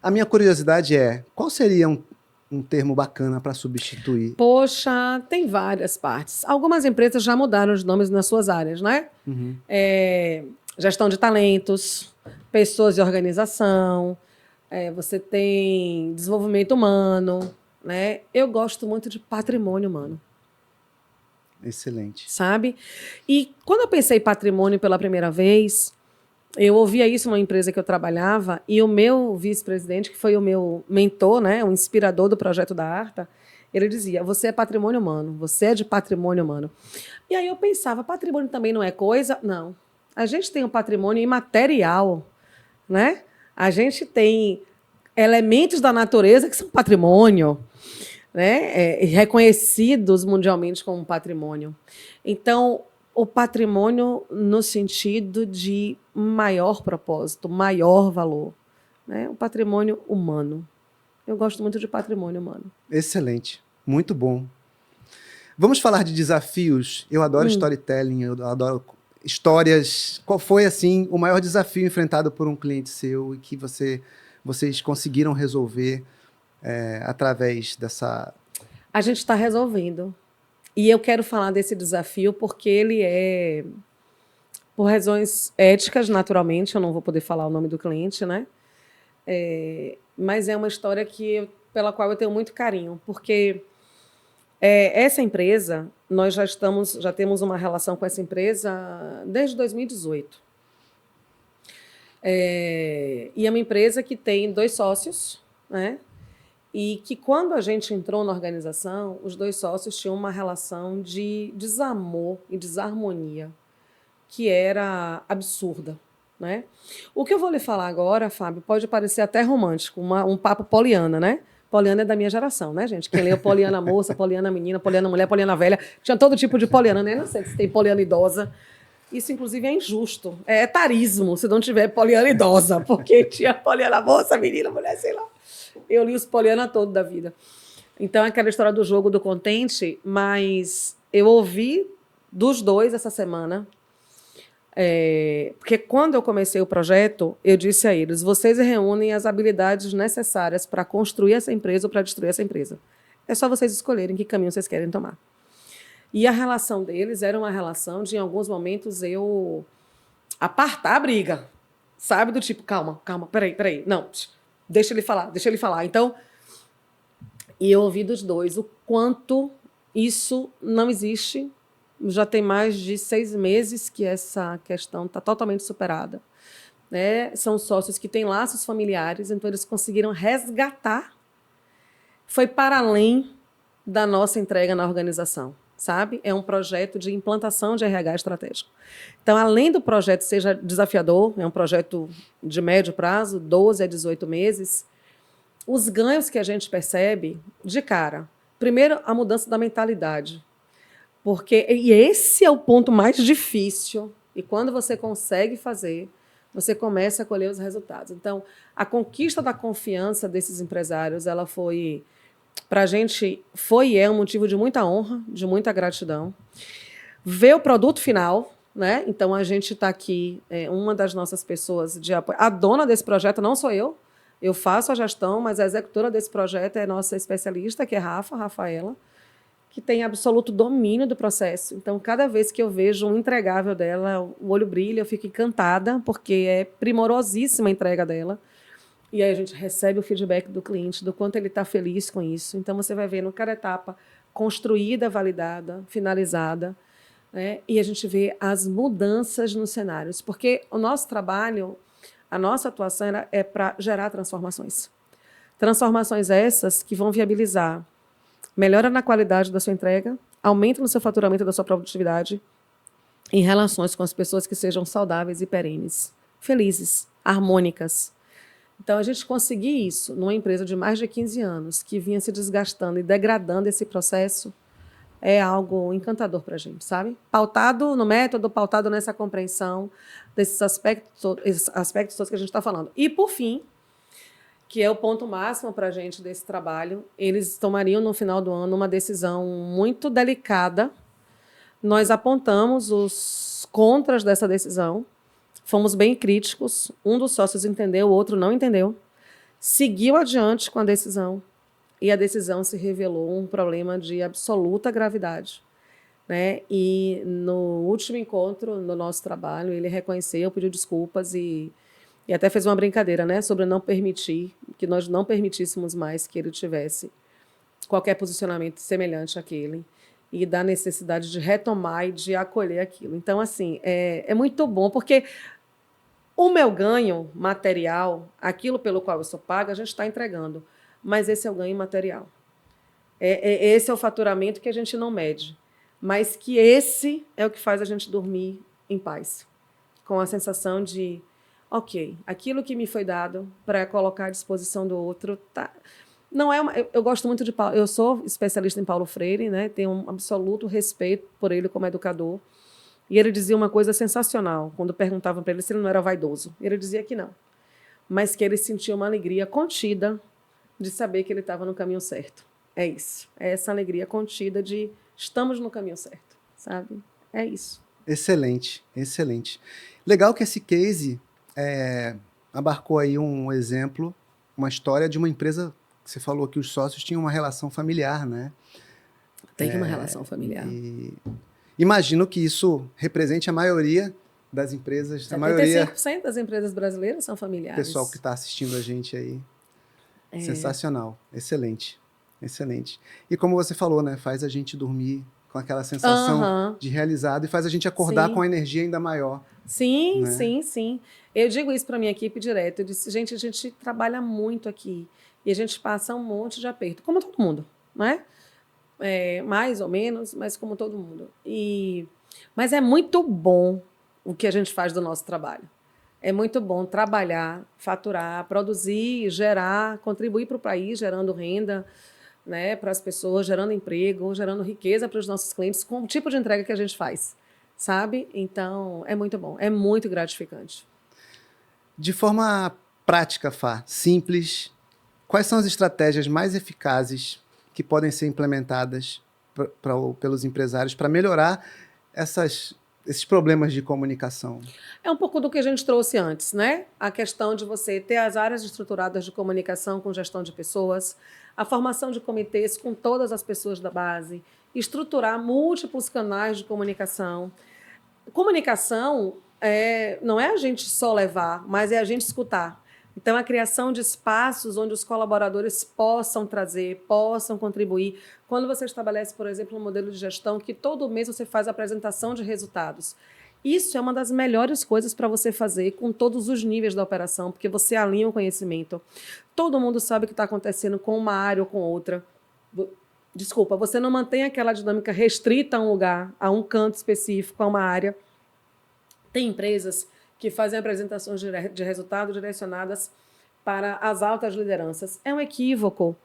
A minha curiosidade é, qual seria um termo bacana para substituir? Poxa, tem várias partes. Algumas empresas já mudaram os nomes nas suas áreas, né? Uhum. Gestão de talentos, pessoas de organização, você tem desenvolvimento humano, né? Eu gosto muito de patrimônio humano. Excelente. Sabe? E quando eu pensei em patrimônio pela primeira vez, eu ouvia isso numa empresa que eu trabalhava e o meu vice-presidente, que foi o meu mentor, né, o inspirador do projeto da Arta, ele dizia, você é patrimônio humano, você é de patrimônio humano. E aí eu pensava, patrimônio também não é coisa? Não. A gente tem um patrimônio imaterial, né? A gente tem elementos da natureza que são patrimônio, né? Reconhecidos mundialmente como patrimônio. Então, o patrimônio no sentido de maior propósito, maior valor, né? O patrimônio humano. Eu gosto muito de patrimônio humano. Excelente, muito bom. Vamos falar de desafios. Eu adoro storytelling, eu adoro histórias. Qual foi, assim, o maior desafio enfrentado por um cliente seu e que vocês conseguiram resolver através dessa... A gente está resolvendo. E eu quero falar desse desafio porque ele é, por razões éticas, naturalmente, eu não vou poder falar o nome do cliente, né? Mas é uma história pela qual eu tenho muito carinho, porque essa empresa, nós já temos uma relação com essa empresa desde 2018. E é uma empresa que tem 2 sócios, né? E que, quando a gente entrou na organização, os 2 sócios tinham uma relação de desamor e desarmonia que era absurda, né? O que eu vou lhe falar agora, Fábio, pode parecer até romântico, um papo poliana, né? Poliana é da minha geração, né, gente? Quem leu Poliana moça, Poliana menina, Poliana mulher, Poliana velha, tinha todo tipo de Poliana, né? Não sei se tem Poliana idosa. Isso, inclusive, é injusto. É etarismo se não tiver Poliana idosa, porque tinha Poliana moça, menina, mulher, sei lá. Eu li os Poliana todo da vida. Então, é aquela história do jogo do contente, mas eu ouvi dos 2 essa semana, porque quando eu comecei o projeto, eu disse a eles: vocês reúnem as habilidades necessárias para construir essa empresa ou para destruir essa empresa. É só vocês escolherem que caminho vocês querem tomar. E a relação deles era uma relação de, em alguns momentos, eu apartar a briga. Sabe? Do tipo, calma, peraí. Não, deixa ele falar. Então, e eu ouvi dos 2 o quanto isso não existe. Já tem mais de 6 meses que essa questão está totalmente superada, né? São sócios que têm laços familiares, então eles conseguiram resgatar. Foi para além da nossa entrega na organização, sabe? É um projeto de implantação de RH estratégico. Então, além do projeto seja desafiador, é um projeto de médio prazo, 12 a 18 meses, os ganhos que a gente percebe de cara. Primeiro, a mudança da mentalidade. E esse é o ponto mais difícil. E quando você consegue fazer, você começa a colher os resultados. Então, a conquista da confiança desses empresários, ela foi, para a gente, foi e é um motivo de muita honra, de muita gratidão. Ver o produto final, né? Então, a gente está aqui, uma das nossas pessoas de apoio. A dona desse projeto não sou eu faço a gestão, mas a executora desse projeto é a nossa especialista, que é Rafaela, que tem absoluto domínio do processo. Então, cada vez que eu vejo um entregável dela, o olho brilha, eu fico encantada, porque é primorosíssima a entrega dela. E aí a gente recebe o feedback do cliente, do quanto ele está feliz com isso. Então, você vai vendo cada etapa construída, validada, finalizada, né? E a gente vê as mudanças nos cenários. Porque o nosso trabalho, a nossa atuação é para gerar transformações. Transformações essas que vão viabilizar melhora na qualidade da sua entrega, aumento no seu faturamento, da sua produtividade, em relações com as pessoas que sejam saudáveis e perenes, felizes, harmônicas. Então, a gente conseguir isso numa empresa de mais de 15 anos, que vinha se desgastando e degradando esse processo, é algo encantador para a gente, sabe? Pautado no método, pautado nessa compreensão desses aspectos todos que a gente está falando. E, por fim, que é o ponto máximo para a gente desse trabalho, eles tomariam no final do ano uma decisão muito delicada. Nós apontamos os contras dessa decisão, fomos bem críticos, um dos sócios entendeu, o outro não entendeu, seguiu adiante com a decisão, e a decisão se revelou um problema de absoluta gravidade, né? E no último encontro, no nosso trabalho, ele reconheceu, pediu desculpas e até fez uma brincadeira, né, sobre não permitir, que nós não permitíssemos mais que ele tivesse qualquer posicionamento semelhante àquele e da necessidade de retomar e de acolher aquilo. Então, assim, é muito bom, porque o meu ganho material, aquilo pelo qual eu sou paga, a gente está entregando, mas esse é o ganho material. Esse é o faturamento que a gente não mede, mas que esse é o que faz a gente dormir em paz, com a sensação de ok, aquilo que me foi dado para colocar à disposição do outro, tá. Não é eu gosto muito de Paulo, eu sou especialista em Paulo Freire, né? Tenho um absoluto respeito por ele como educador. E ele dizia uma coisa sensacional, quando perguntavam para ele se ele não era vaidoso. Ele dizia que não, mas que ele sentia uma alegria contida de saber que ele estava no caminho certo. É isso. É essa alegria contida de estamos no caminho certo, sabe? É isso. Excelente, excelente. Legal que esse case abarcou aí um exemplo, uma história de uma empresa que você falou que os sócios tinham uma relação familiar, né? Tem uma relação familiar. E imagino que isso represente a maioria das empresas, 75% a maioria das empresas brasileiras são do familiares. pessoal que está assistindo a gente aí. Sensacional, excelente, excelente. E como você falou, né, faz a gente dormir com aquela sensação de realizado e faz a gente acordar com a energia ainda maior. Sim, né? sim, sim. Eu digo isso para minha equipe direto. Eu disse, gente, a gente trabalha muito aqui e a gente passa um monte de aperto, como todo mundo, né? Mais ou menos, mas como todo mundo. Mas é muito bom o que a gente faz do nosso trabalho. É muito bom trabalhar, faturar, produzir, gerar, contribuir para o país, gerando renda, né, para as pessoas, gerando emprego, gerando riqueza para os nossos clientes, com o tipo de entrega que a gente faz, sabe? Então, é muito bom, é muito gratificante. De forma prática, Fá, simples, quais são as estratégias mais eficazes que podem ser implementadas pelos empresários para melhorar esses problemas de comunicação? É um pouco do que a gente trouxe antes, né? A questão de você ter as áreas estruturadas de comunicação com gestão de pessoas, a formação de comitês com todas as pessoas da base, estruturar múltiplos canais de comunicação. Comunicação não é a gente só levar, mas é a gente escutar. Então, a criação de espaços onde os colaboradores possam trazer, possam contribuir. Quando você estabelece, por exemplo, um modelo de gestão que todo mês você faz a apresentação de resultados, isso é uma das melhores coisas para você fazer com todos os níveis da operação, porque você alinha o conhecimento. Todo mundo sabe o que está acontecendo com uma área ou com outra. Desculpa, você não mantém aquela dinâmica restrita a um lugar, a um canto específico, a uma área. Tem empresas que fazem apresentações de resultado direcionadas para as altas lideranças. É um equívoco.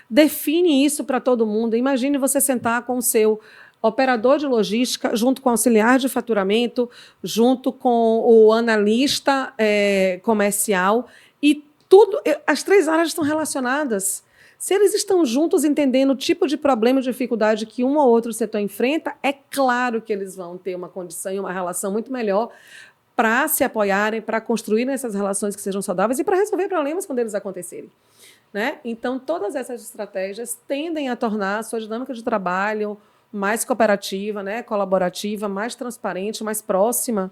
Define isso para todo mundo. Imagine você sentar com o seu operador de logística, junto com o auxiliar de faturamento, junto com o analista comercial, e tudo, as três áreas estão relacionadas. Se eles estão juntos entendendo o tipo de problema e dificuldade que um ou outro setor enfrenta, é claro que eles vão ter uma condição e uma relação muito melhor para se apoiarem, para construírem essas relações que sejam saudáveis e para resolver problemas quando eles acontecerem. Né? Então, todas essas estratégias tendem a tornar a sua dinâmica de trabalho mais cooperativa, né? Colaborativa, mais transparente, mais próxima.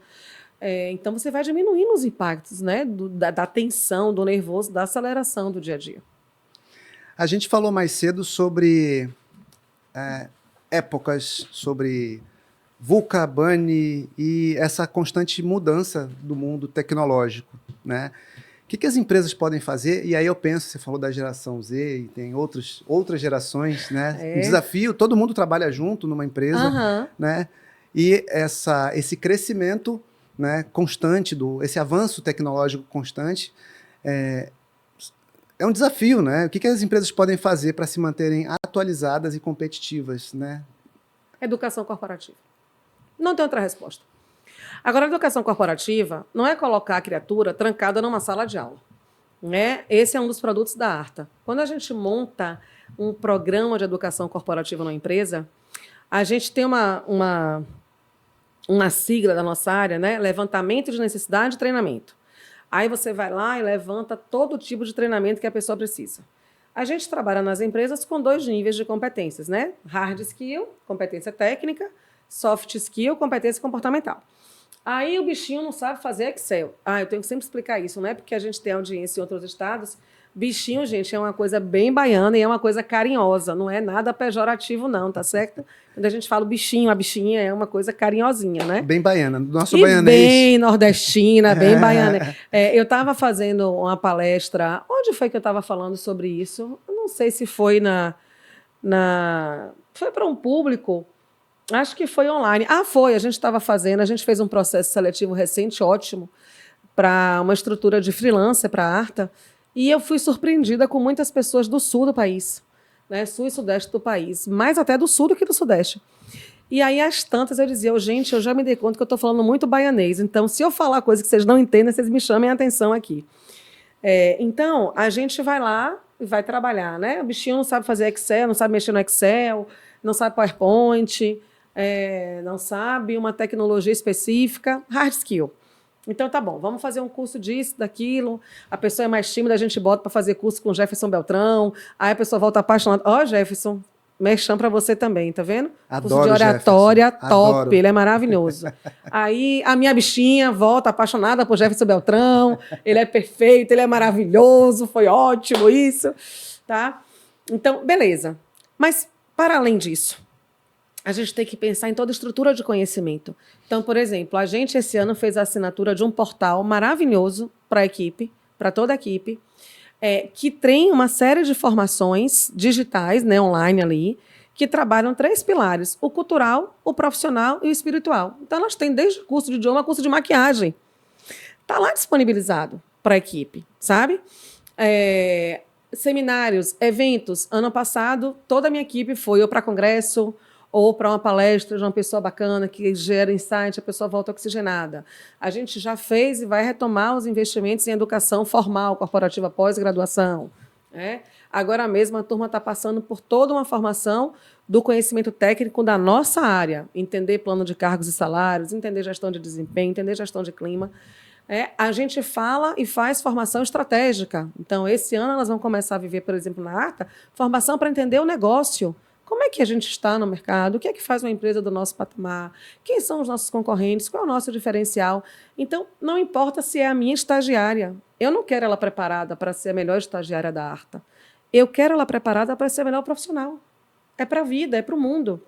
Então, você vai diminuindo os impactos, né? da tensão, do nervoso, da aceleração do dia a dia. A gente falou mais cedo sobre épocas, sobre VUCA, BANI e essa constante mudança do mundo tecnológico, né? O que as empresas podem fazer? E aí eu penso, você falou da geração Z e tem outras gerações, né? Um desafio, todo mundo trabalha junto numa empresa, né? E esse crescimento, né, constante, esse avanço tecnológico constante, é um desafio, né? O que as empresas podem fazer para se manterem atualizadas e competitivas, né? Educação corporativa. Não tem outra resposta. Agora, a educação corporativa não é colocar a criatura trancada numa sala de aula. Né? Esse é um dos produtos da Arta. Quando a gente monta um programa de educação corporativa numa empresa, a gente tem uma sigla da nossa área, né? Levantamento de necessidade e treinamento. Aí você vai lá e levanta todo tipo de treinamento que a pessoa precisa. A gente trabalha nas empresas com 2 níveis de competências, né? Hard skill, competência técnica, soft skill, competência comportamental. Aí o bichinho não sabe fazer Excel. Eu tenho que sempre explicar isso, né? Porque a gente tem audiência em outros estados. Bichinho, gente, é uma coisa bem baiana e é uma coisa carinhosa. Não é nada pejorativo, não, tá certo? Quando a gente fala bichinho, a bichinha é uma coisa carinhosinha, né? Bem baiana. Nosso e baianês. Bem nordestina, bem baiana. Eu estava fazendo uma palestra. Onde foi que eu estava falando sobre isso? Eu não sei se foi foi para um público. Acho que foi online. Foi. A gente fez um processo seletivo recente, ótimo, para uma estrutura de freelancer para a Arta, e eu fui surpreendida com muitas pessoas do sul do país, né? Sul e sudeste do país, mais até do sul do que do sudeste. E aí, às tantas, eu dizia, gente, eu já me dei conta que eu estou falando muito baianês, então, se eu falar coisa que vocês não entendem, vocês me chamem a atenção aqui. Então, a gente vai lá e vai trabalhar, né? O bichinho não sabe fazer Excel, não sabe mexer no Excel, não sabe PowerPoint, não sabe uma tecnologia específica, hard skill. Então, tá bom, vamos fazer um curso disso, daquilo. A pessoa é mais tímida, a gente bota para fazer curso com Jefferson Beltrão. Aí a pessoa volta apaixonada. Ó, Jefferson, merchan para você também, tá vendo? Adoro curso de oratória, Jefferson. top, Adoro. ele é maravilhoso. Aí a minha bichinha volta apaixonada por Jefferson Beltrão. Ele é perfeito, ele é maravilhoso, foi ótimo isso, tá? Então, beleza. Mas, para além disso, a gente tem que pensar em toda a estrutura de conhecimento. Então, por exemplo, a gente esse ano fez a assinatura de um portal maravilhoso para a equipe, para toda a equipe, que tem uma série de formações digitais, né, online ali, que trabalham 3 pilares: o cultural, o profissional e o espiritual. Então, elas têm desde curso de idioma, curso de maquiagem. Está lá disponibilizado para a equipe, sabe? Seminários, eventos. Ano passado, toda a minha equipe foi ou para congresso, ou para uma palestra de uma pessoa bacana que gera insight, a pessoa volta oxigenada. A gente já fez e vai retomar os investimentos em educação formal, corporativa, pós-graduação. Agora mesmo a turma está passando por toda uma formação do conhecimento técnico da nossa área, entender plano de cargos e salários, entender gestão de desempenho, entender gestão de clima. A gente fala e faz formação estratégica. Então, esse ano elas vão começar a viver, por exemplo, na Arta, formação para entender o negócio. Como é que a gente está no mercado? O que é que faz uma empresa do nosso patamar? Quem são os nossos concorrentes? Qual é o nosso diferencial? Então, não importa se é a minha estagiária. Eu não quero ela preparada para ser a melhor estagiária da Arta. Eu quero ela preparada para ser a melhor profissional. É para a vida, é para o mundo.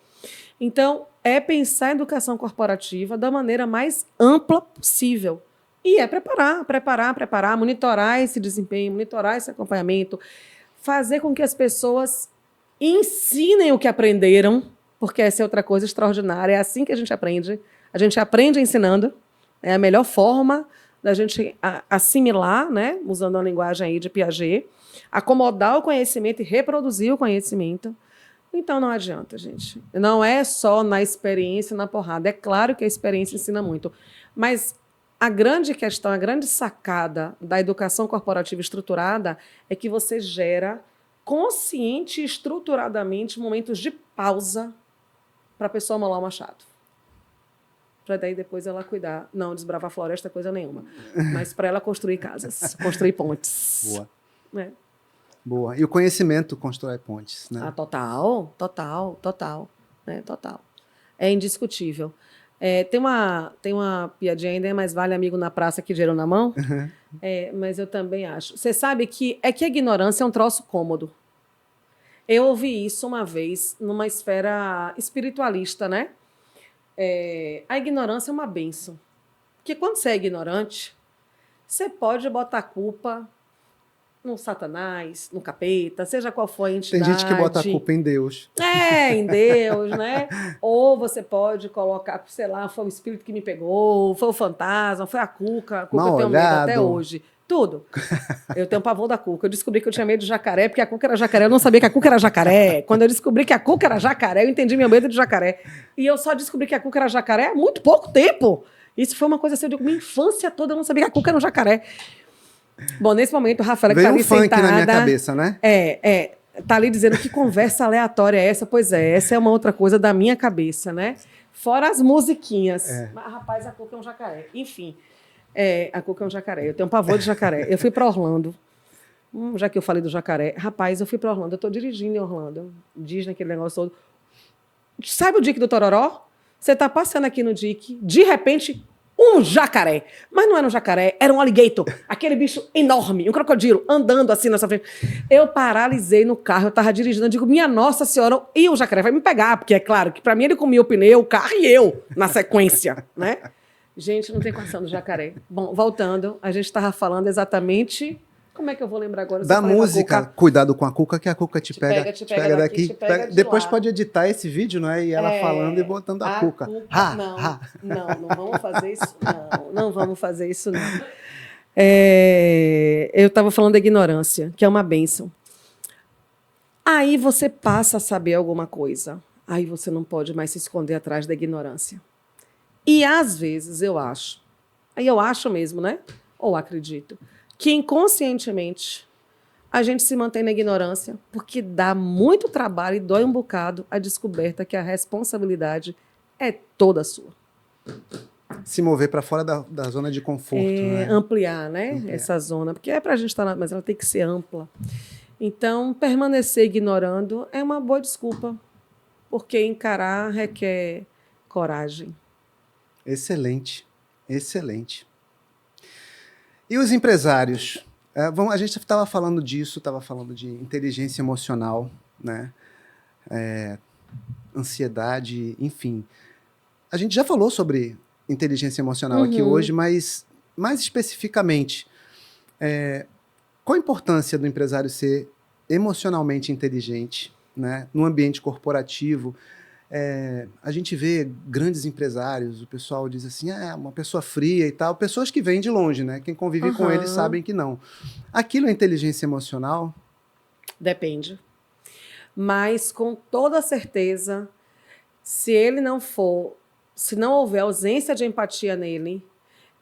Então, é pensar a educação corporativa da maneira mais ampla possível. E preparar, monitorar esse desempenho, monitorar esse acompanhamento, fazer com que as pessoas ensinem o que aprenderam, porque essa é outra coisa extraordinária. É assim que a gente aprende. A gente aprende ensinando. É a melhor forma da gente assimilar, né, usando a linguagem aí de Piaget, acomodar o conhecimento e reproduzir o conhecimento. Então, não adianta, gente. Não é só na experiência, na porrada. É claro que a experiência ensina muito. Mas a grande questão, a grande sacada da educação corporativa estruturada é que você gera consciente e estruturadamente momentos de pausa para a pessoa molar o machado. Para daí depois ela cuidar, não desbravar floresta, coisa nenhuma, mas para ela construir casas, construir pontes. Boa. Boa. E o conhecimento constrói pontes, né? Total. É indiscutível. Tem uma piadinha ainda, mas vale amigo na praça que dinheiro na mão? Mas eu também acho. Você sabe que a ignorância é um troço cômodo. Eu ouvi isso uma vez numa esfera espiritualista, né? A ignorância é uma bênção. Porque quando você é ignorante, você pode botar a culpa no Satanás, no capeta, seja qual for a entidade. Tem gente que bota a culpa em Deus. Em Deus, né? Ou você pode colocar, sei lá, foi o espírito que me pegou, foi o fantasma, foi a cuca eu tenho medo até hoje. Tudo. Eu tenho pavor da cuca. Eu descobri que eu tinha medo de jacaré, porque a cuca era jacaré. Eu não sabia que a cuca era jacaré. Quando eu descobri que a cuca era jacaré, eu entendi meu medo de jacaré. E eu só descobri que a cuca era jacaré há muito pouco tempo. Isso foi uma coisa assim, eu digo, minha infância toda eu não sabia que a cuca era um jacaré. Bom, nesse momento, a Rafaela que tá ali sentada... Veio um funk na minha cabeça, né? Tá ali dizendo que conversa aleatória é essa. Pois essa é uma outra coisa da minha cabeça, né? Fora as musiquinhas. Mas, rapaz, a cuca é um jacaré. Enfim, a cuca é um jacaré. Eu tenho um pavor de jacaré. Eu fui para Orlando. Já que eu falei do jacaré. Rapaz, eu fui para Orlando. Eu tô dirigindo em Orlando. Disney, aquele negócio todo. Sabe o Dique do Tororó? Você tá passando aqui no Dique, de repente... um jacaré. Mas não era um jacaré, era um alligator. Aquele bicho enorme, um crocodilo, andando assim nessa frente. Eu paralisei no carro, eu estava dirigindo, eu digo, minha Nossa Senhora, e o jacaré vai me pegar, porque é claro que para mim ele comia o pneu, o carro e eu, na sequência, né? Gente, não tem condição do jacaré. Bom, voltando, a gente estava falando exatamente... Como é que eu vou lembrar agora? Da música, cuidado com a cuca, que a cuca te pega daqui. Te pega depois lá. Pode editar esse vídeo, né? E ela falando e botando a cuca. Não vamos fazer isso, não. Não vamos fazer isso, não. Eu estava falando da ignorância, que é uma bênção. Aí você passa a saber alguma coisa. Aí você não pode mais se esconder atrás da ignorância. E às vezes eu acho, aí eu acho mesmo, né? Ou acredito, que inconscientemente a gente se mantém na ignorância porque dá muito trabalho e dói um bocado a descoberta que a responsabilidade é toda sua. Se mover para fora da zona de conforto. Né? Ampliar, né? Ampliar. Essa zona, porque é para a gente estar, mas ela tem que ser ampla. Então, permanecer ignorando é uma boa desculpa, porque encarar requer coragem. Excelente, excelente. E os empresários? A gente estava falando disso, estava falando de inteligência emocional, né? Ansiedade, enfim. A gente já falou sobre inteligência emocional aqui hoje, mas mais especificamente, qual a importância do empresário ser emocionalmente inteligente, né? No ambiente corporativo? A gente vê grandes empresários, o pessoal diz assim, uma pessoa fria e tal, pessoas que vêm de longe, né? Quem convive com eles sabem que não. Aquilo é inteligência emocional? Depende. Mas com toda certeza, se ele não for, se não houver ausência de empatia nele,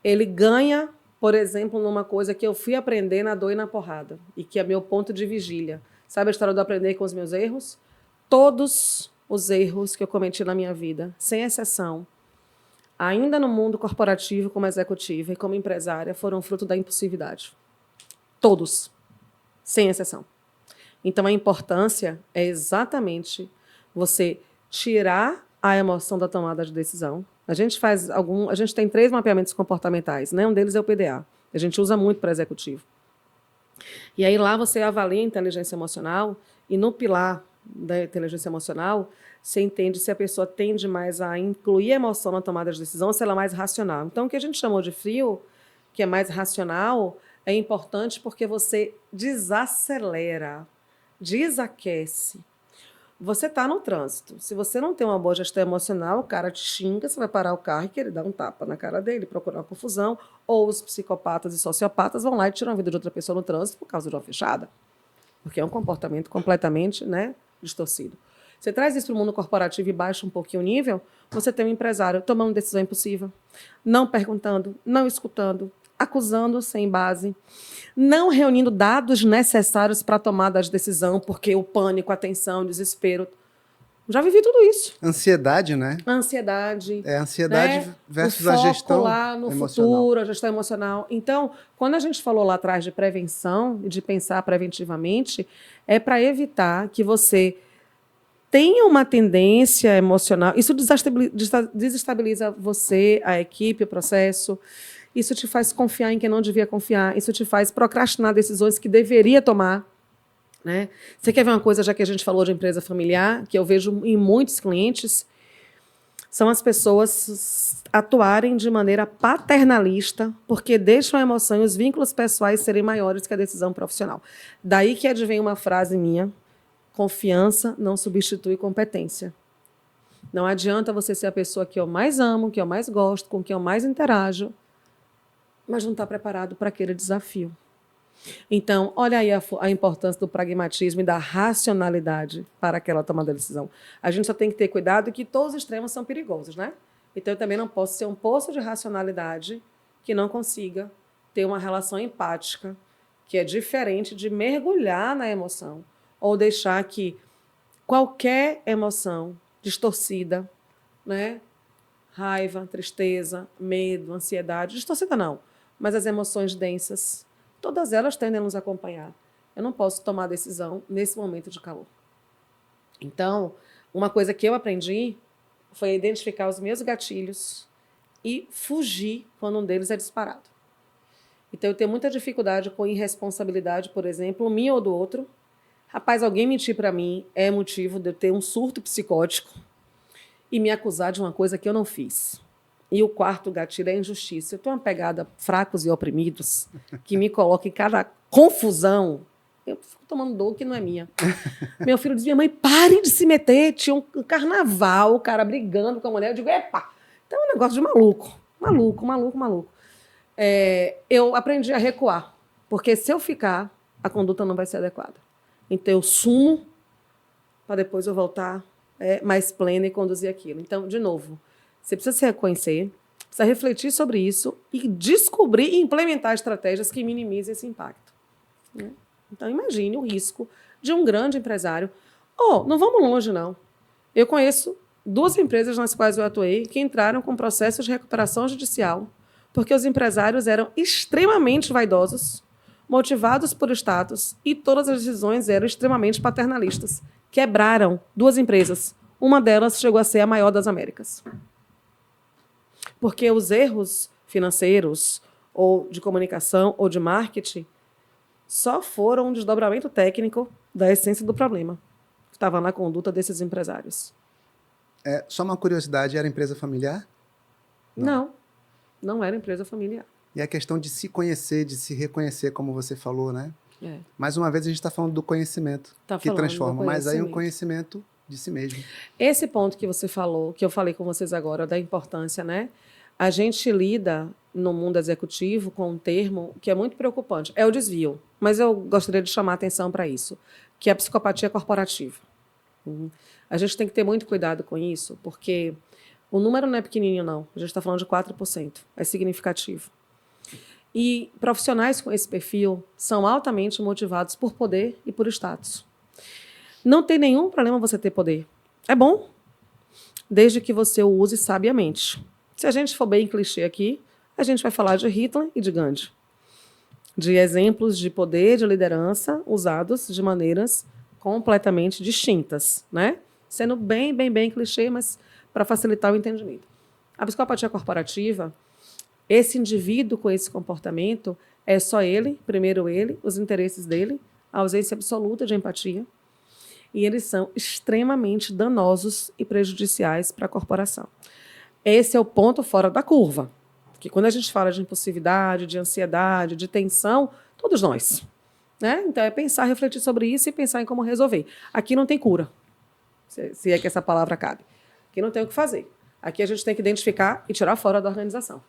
ele ganha, por exemplo, numa coisa que eu fui aprender na dor e na porrada, e que é meu ponto de vigília. Sabe a história do aprender com os meus erros? Todos os erros que eu cometi na minha vida, sem exceção, ainda no mundo corporativo, como executiva e como empresária, foram fruto da impulsividade. Todos, sem exceção. Então, a importância é exatamente você tirar a emoção da tomada de decisão. A gente tem 3 mapeamentos comportamentais, né? Um deles é o PDA. A gente usa muito para executivo. E aí lá você avalia a inteligência emocional e no pilar da inteligência emocional, você entende se a pessoa tende mais a incluir a emoção na tomada de decisão ou se ela é mais racional. Então, o que a gente chamou de frio, que é mais racional, é importante porque você desacelera, desaquece. Você está no trânsito. Se você não tem uma boa gestão emocional, o cara te xinga, você vai parar o carro e querer dar um tapa na cara dele, procurar uma confusão, ou os psicopatas e sociopatas vão lá e tiram a vida de outra pessoa no trânsito por causa de uma fechada. Porque é um comportamento completamente, né, distorcido. Você traz isso para o mundo corporativo e baixa um pouquinho o nível, você tem um empresário tomando decisão impulsiva, não perguntando, não escutando, acusando sem base, não reunindo dados necessários para a tomada de decisão, porque o pânico, a tensão, o desespero. Já vivi tudo isso. Ansiedade, né? Ansiedade. Ansiedade, né? Versus o foco a gestão lá no emocional. futuro, a gestão emocional. Então, quando a gente falou lá atrás de prevenção e de pensar preventivamente, é para evitar que você tenha uma tendência emocional. Isso desestabiliza você, a equipe, o processo. Isso te faz confiar em quem não devia confiar. Isso te faz procrastinar decisões que deveria tomar. Né? Você quer ver uma coisa, já que a gente falou de empresa familiar, que eu vejo em muitos clientes, são as pessoas atuarem de maneira paternalista, porque deixam a emoção e os vínculos pessoais serem maiores que a decisão profissional. Daí que advém uma frase minha: confiança não substitui competência. Não adianta você ser a pessoa que eu mais amo, que eu mais gosto, com quem eu mais interajo, mas não está preparado para aquele desafio. Então, olha aí a importância do pragmatismo e da racionalidade para aquela tomada de decisão. A gente só tem que ter cuidado que todos os extremos são perigosos, né? Então, eu também não posso ser um poço de racionalidade que não consiga ter uma relação empática, que é diferente de mergulhar na emoção ou deixar que qualquer emoção distorcida, né? Raiva, tristeza, medo, ansiedade, distorcida não, mas as emoções densas, todas elas tendem a nos acompanhar. Eu não posso tomar decisão nesse momento de calor. Então, uma coisa que eu aprendi foi identificar os meus gatilhos e fugir quando um deles é disparado. Então, eu tenho muita dificuldade com irresponsabilidade, por exemplo, minha ou do outro. Rapaz, alguém mentir para mim é motivo de eu ter um surto psicótico e me acusar de uma coisa que eu não fiz. E o quarto gatilho é a injustiça. Eu tenho uma pegada fracos e oprimidos que me coloca em cada confusão. Eu fico tomando dor que não é minha. Meu filho dizia: mãe, pare de se meter. Tinha um carnaval, o cara brigando com a mulher. Eu digo: epa! Então é um negócio de maluco. Maluco, maluco, maluco. eu aprendi a recuar. Porque se eu ficar, a conduta não vai ser adequada. Então, eu sumo para depois eu voltar mais plena e conduzir aquilo. Então, de novo, você precisa se reconhecer, precisa refletir sobre isso e descobrir e implementar estratégias que minimizem esse impacto. Né? Então, imagine o risco de um grande empresário. Não vamos longe, não. Eu conheço 2 empresas nas quais eu atuei que entraram com processos de recuperação judicial porque os empresários eram extremamente vaidosos, motivados por status e todas as decisões eram extremamente paternalistas. Quebraram 2 empresas. Uma delas chegou a ser a maior das Américas. Porque os erros financeiros, ou de comunicação, ou de marketing, só foram um desdobramento técnico da essência do problema, que estava na conduta desses empresários. Só uma curiosidade, era empresa familiar? Não era empresa familiar. E a questão de se conhecer, de se reconhecer, como você falou, né? Mais uma vez a gente está falando do conhecimento que transforma, mas aí um conhecimento de si mesmo. Esse ponto que você falou, que eu falei com vocês agora, da importância, né? A gente lida no mundo executivo com um termo que é muito preocupante, é o desvio, mas eu gostaria de chamar a atenção para isso, que é a psicopatia corporativa. A gente tem que ter muito cuidado com isso, porque o número não é pequenininho, não. A gente está falando de 4%, é significativo. E profissionais com esse perfil são altamente motivados por poder e por status. Não tem nenhum problema você ter poder. É bom, desde que você o use sabiamente. Se a gente for bem clichê aqui, a gente vai falar de Hitler e de Gandhi. De exemplos de poder, de liderança, usados de maneiras completamente distintas, né? Sendo bem clichê, mas para facilitar o entendimento. A psicopatia corporativa, esse indivíduo com esse comportamento é só ele, primeiro ele, os interesses dele, a ausência absoluta de empatia, e eles são extremamente danosos e prejudiciais para a corporação. Esse é o ponto fora da curva, que quando a gente fala de impulsividade, de ansiedade, de tensão, todos nós. Né? Então é pensar, refletir sobre isso e pensar em como resolver. Aqui não tem cura, se é que essa palavra cabe. Aqui não tem o que fazer. Aqui a gente tem que identificar e tirar fora da organização.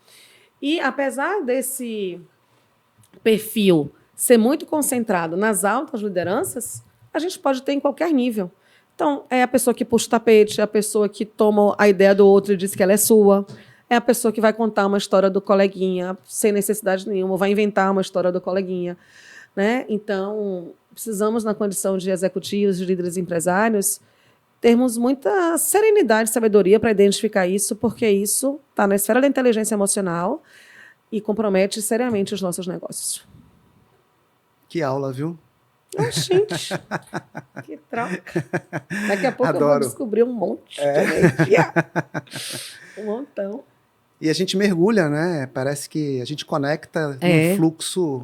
E apesar desse perfil ser muito concentrado nas altas lideranças, a gente pode ter em qualquer nível. Então, é a pessoa que puxa o tapete, é a pessoa que toma a ideia do outro e diz que ela é sua, é a pessoa que vai contar uma história do coleguinha sem necessidade nenhuma, vai inventar uma história do coleguinha. Né? Então, precisamos, na condição de executivos, de líderes empresários, termos muita serenidade e sabedoria para identificar isso, porque isso está na esfera da inteligência emocional e compromete seriamente os nossos negócios. Que aula, viu? Gente, que troca. Daqui a pouco Adoro. Eu vou descobrir um monte de energia. Um montão. E a gente mergulha, né? Parece que a gente conecta num fluxo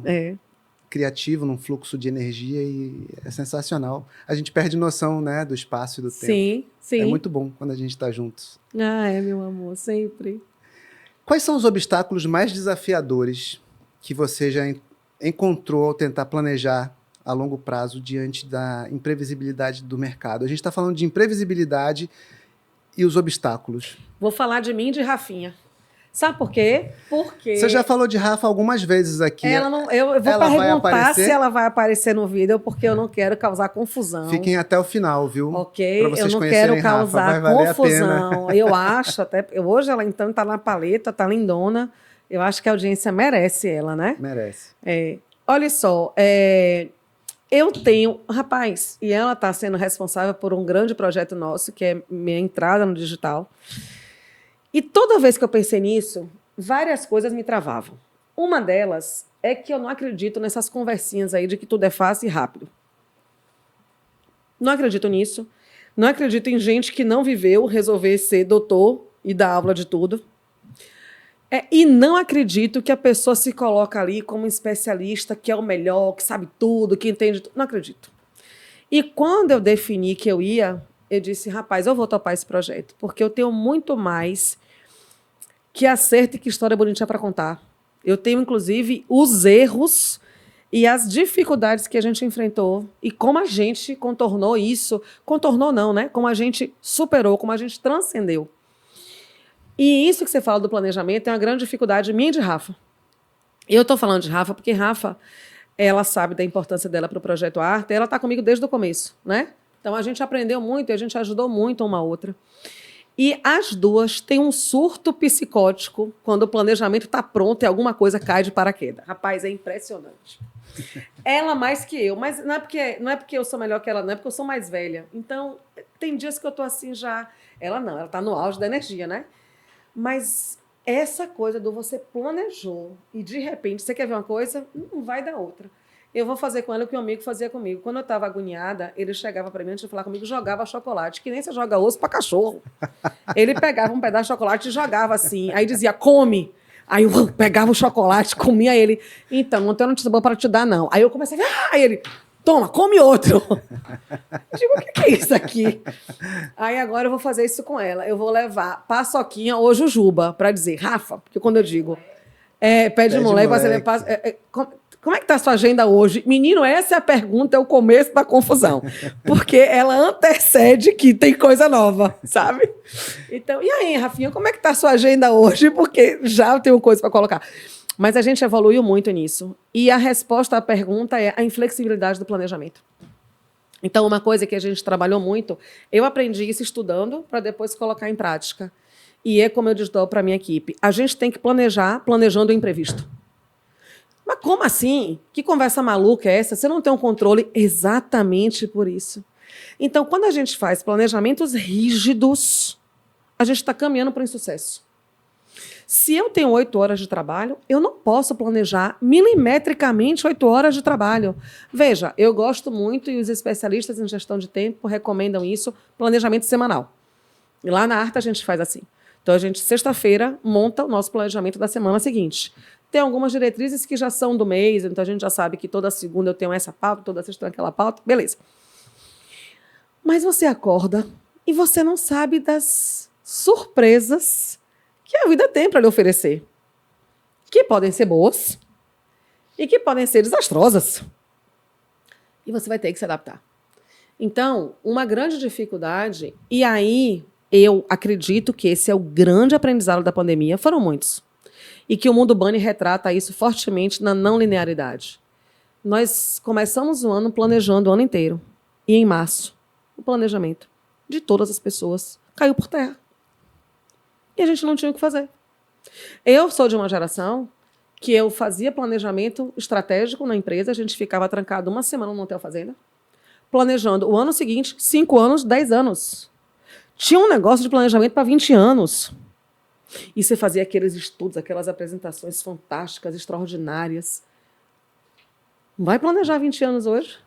criativo, num fluxo de energia e é sensacional. A gente perde noção, né, do espaço e do tempo. Sim. É muito bom quando a gente está juntos. Meu amor, sempre. Quais são os obstáculos mais desafiadores que você já encontrou ao tentar planejar a longo prazo diante da imprevisibilidade do mercado? A gente está falando de imprevisibilidade e os obstáculos. Vou falar de mim e de Rafinha. Sabe por quê? Porque... Você já falou de Rafa algumas vezes aqui. Eu vou perguntar se ela vai aparecer no vídeo, porque eu não quero causar confusão. Fiquem até o final, viu? Ok? Eu não quero causar confusão. Eu acho, até hoje ela então está na paleta, está lindona. Eu acho que a audiência merece ela, né? Merece. Olha só, eu tenho... Rapaz, e ela está sendo responsável por um grande projeto nosso, que é minha entrada no digital. E toda vez que eu pensei nisso, várias coisas me travavam. Uma delas é que eu não acredito nessas conversinhas aí de que tudo é fácil e rápido. Não acredito nisso. Não acredito em gente que não viveu resolver ser doutor e dar aula de tudo. E não acredito que a pessoa se coloca ali como especialista, que é o melhor, que sabe tudo, que entende tudo. Não acredito. E quando eu defini que eu disse, rapaz, eu vou topar esse projeto, porque eu tenho muito mais que acerto e que história bonitinha para contar. Eu tenho, inclusive, os erros e as dificuldades que a gente enfrentou e como a gente contornou isso. Contornou não, né? Como a gente superou, como a gente transcendeu. E isso que você fala do planejamento é uma grande dificuldade minha e de Rafa. Eu estou falando de Rafa porque Rafa, ela sabe da importância dela para o Projeto Arte, ela está comigo desde o começo, né? Então, a gente aprendeu muito e a gente ajudou muito uma outra. E as duas têm um surto psicótico quando o planejamento está pronto e alguma coisa cai de paraquedas. Rapaz, é impressionante. Ela mais que eu, mas não é porque eu sou melhor que ela, não é porque eu sou mais velha. Então, tem dias que eu estou assim já... Ela não, ela está no auge da energia, né? Mas essa coisa do você planejou e, de repente, você quer ver uma coisa, não vai dar outra. Eu vou fazer com ela o que um amigo fazia comigo. Quando eu estava agoniada, ele chegava para mim, antes de falar comigo, jogava chocolate, que nem você joga osso para cachorro. Ele pegava um pedaço de chocolate e jogava assim. Aí dizia, come. Aí eu pegava o chocolate, comia ele. Então, não tenho notícia boa para te dar, não. Aí eu comecei a... Aí ele, toma, come outro. Eu digo, o que é isso aqui? Aí agora eu vou fazer isso com ela. Eu vou levar paçoquinha ou jujuba para dizer, Rafa, porque quando eu digo... pede moleque. Como é que está a sua agenda hoje? Menino, essa é a pergunta, é o começo da confusão. Porque ela antecede que tem coisa nova, sabe? Então, e aí, Rafinha, como é que está a sua agenda hoje? Porque já tenho coisa para colocar. Mas a gente evoluiu muito nisso. E a resposta à pergunta é a inflexibilidade do planejamento. Então, uma coisa que a gente trabalhou muito, eu aprendi isso estudando para depois colocar em prática. E é como eu digo para a minha equipe, a gente tem que planejar planejando o imprevisto. Mas como assim? Que conversa maluca é essa? Você não tem um controle exatamente por isso. Então, quando a gente faz planejamentos rígidos, a gente está caminhando para o insucesso. Se eu tenho 8 horas de trabalho, eu não posso planejar milimetricamente 8 horas de trabalho. Veja, eu gosto muito, e os especialistas em gestão de tempo recomendam isso, planejamento semanal. E lá na Arte a gente faz assim. Então, a gente, sexta-feira, monta o nosso planejamento da semana seguinte. Tem algumas diretrizes que já são do mês, então a gente já sabe que toda segunda eu tenho essa pauta, toda sexta eu tenho aquela pauta, beleza. Mas você acorda e você não sabe das surpresas que a vida tem para lhe oferecer. Que podem ser boas e que podem ser desastrosas. E você vai ter que se adaptar. Então, uma grande dificuldade, e aí eu acredito que esse é o grande aprendizado da pandemia, foram muitos. E que o Mundo Bunny retrata isso fortemente na não linearidade. Nós começamos o ano planejando o ano inteiro. E em março, o planejamento de todas as pessoas caiu por terra. E a gente não tinha o que fazer. Eu sou de uma geração que eu fazia planejamento estratégico na empresa, a gente ficava trancado uma semana no Hotel Fazenda, planejando o ano seguinte, 5 anos, 10 anos. Tinha um negócio de planejamento para 20 anos. E você fazia aqueles estudos, aquelas apresentações fantásticas, extraordinárias. Não vai planejar 20 anos hoje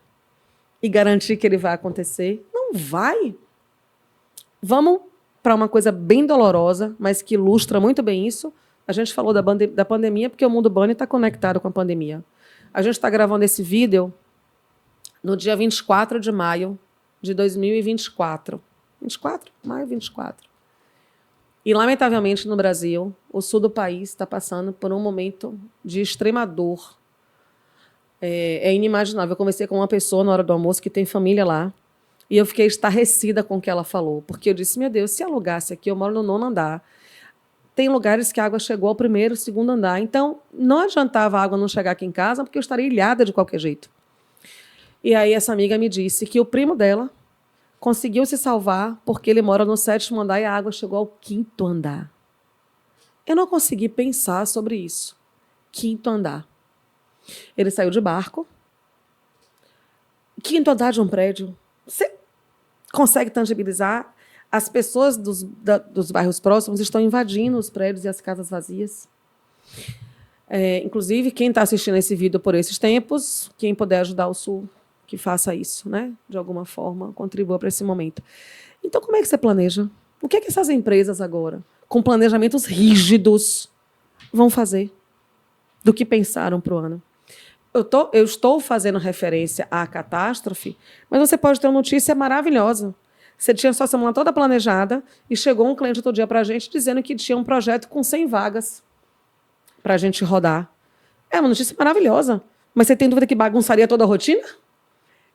e garantir que ele vai acontecer? Não vai. Vamos para uma coisa bem dolorosa, mas que ilustra muito bem isso. A gente falou da pandemia porque o Mundo Bunny está conectado com a pandemia. A gente está gravando esse vídeo no dia 24 de maio de 2024. 24? Maio 24. E, lamentavelmente, no Brasil, o sul do país está passando por um momento de extrema dor. É inimaginável. Eu conversei com uma pessoa na hora do almoço que tem família lá e eu fiquei estarrecida com o que ela falou, porque eu disse, meu Deus, se alugasse aqui, eu moro no 9º andar, tem lugares que a água chegou ao 1º, 2º andar, então não adiantava a água não chegar aqui em casa porque eu estaria ilhada de qualquer jeito. E aí essa amiga me disse que o primo dela conseguiu se salvar porque ele mora no 7º andar e a água chegou ao 5º andar. Eu não consegui pensar sobre isso. 5º andar. Ele saiu de barco. 5º andar de um prédio. Você consegue tangibilizar? As pessoas dos bairros próximos estão invadindo os prédios e as casas vazias. Inclusive, quem está assistindo esse vídeo por esses tempos, quem puder ajudar o Sul, que faça isso, né? De alguma forma, contribua para esse momento. Então, como é que você planeja? O que é que essas empresas agora, com planejamentos rígidos, vão fazer do que pensaram para o ano? Eu estou fazendo referência à catástrofe, mas você pode ter uma notícia maravilhosa. Você tinha sua semana toda planejada e chegou um cliente outro dia para a gente dizendo que tinha um projeto com 100 vagas para a gente rodar. É uma notícia maravilhosa, mas você tem dúvida que bagunçaria toda a rotina?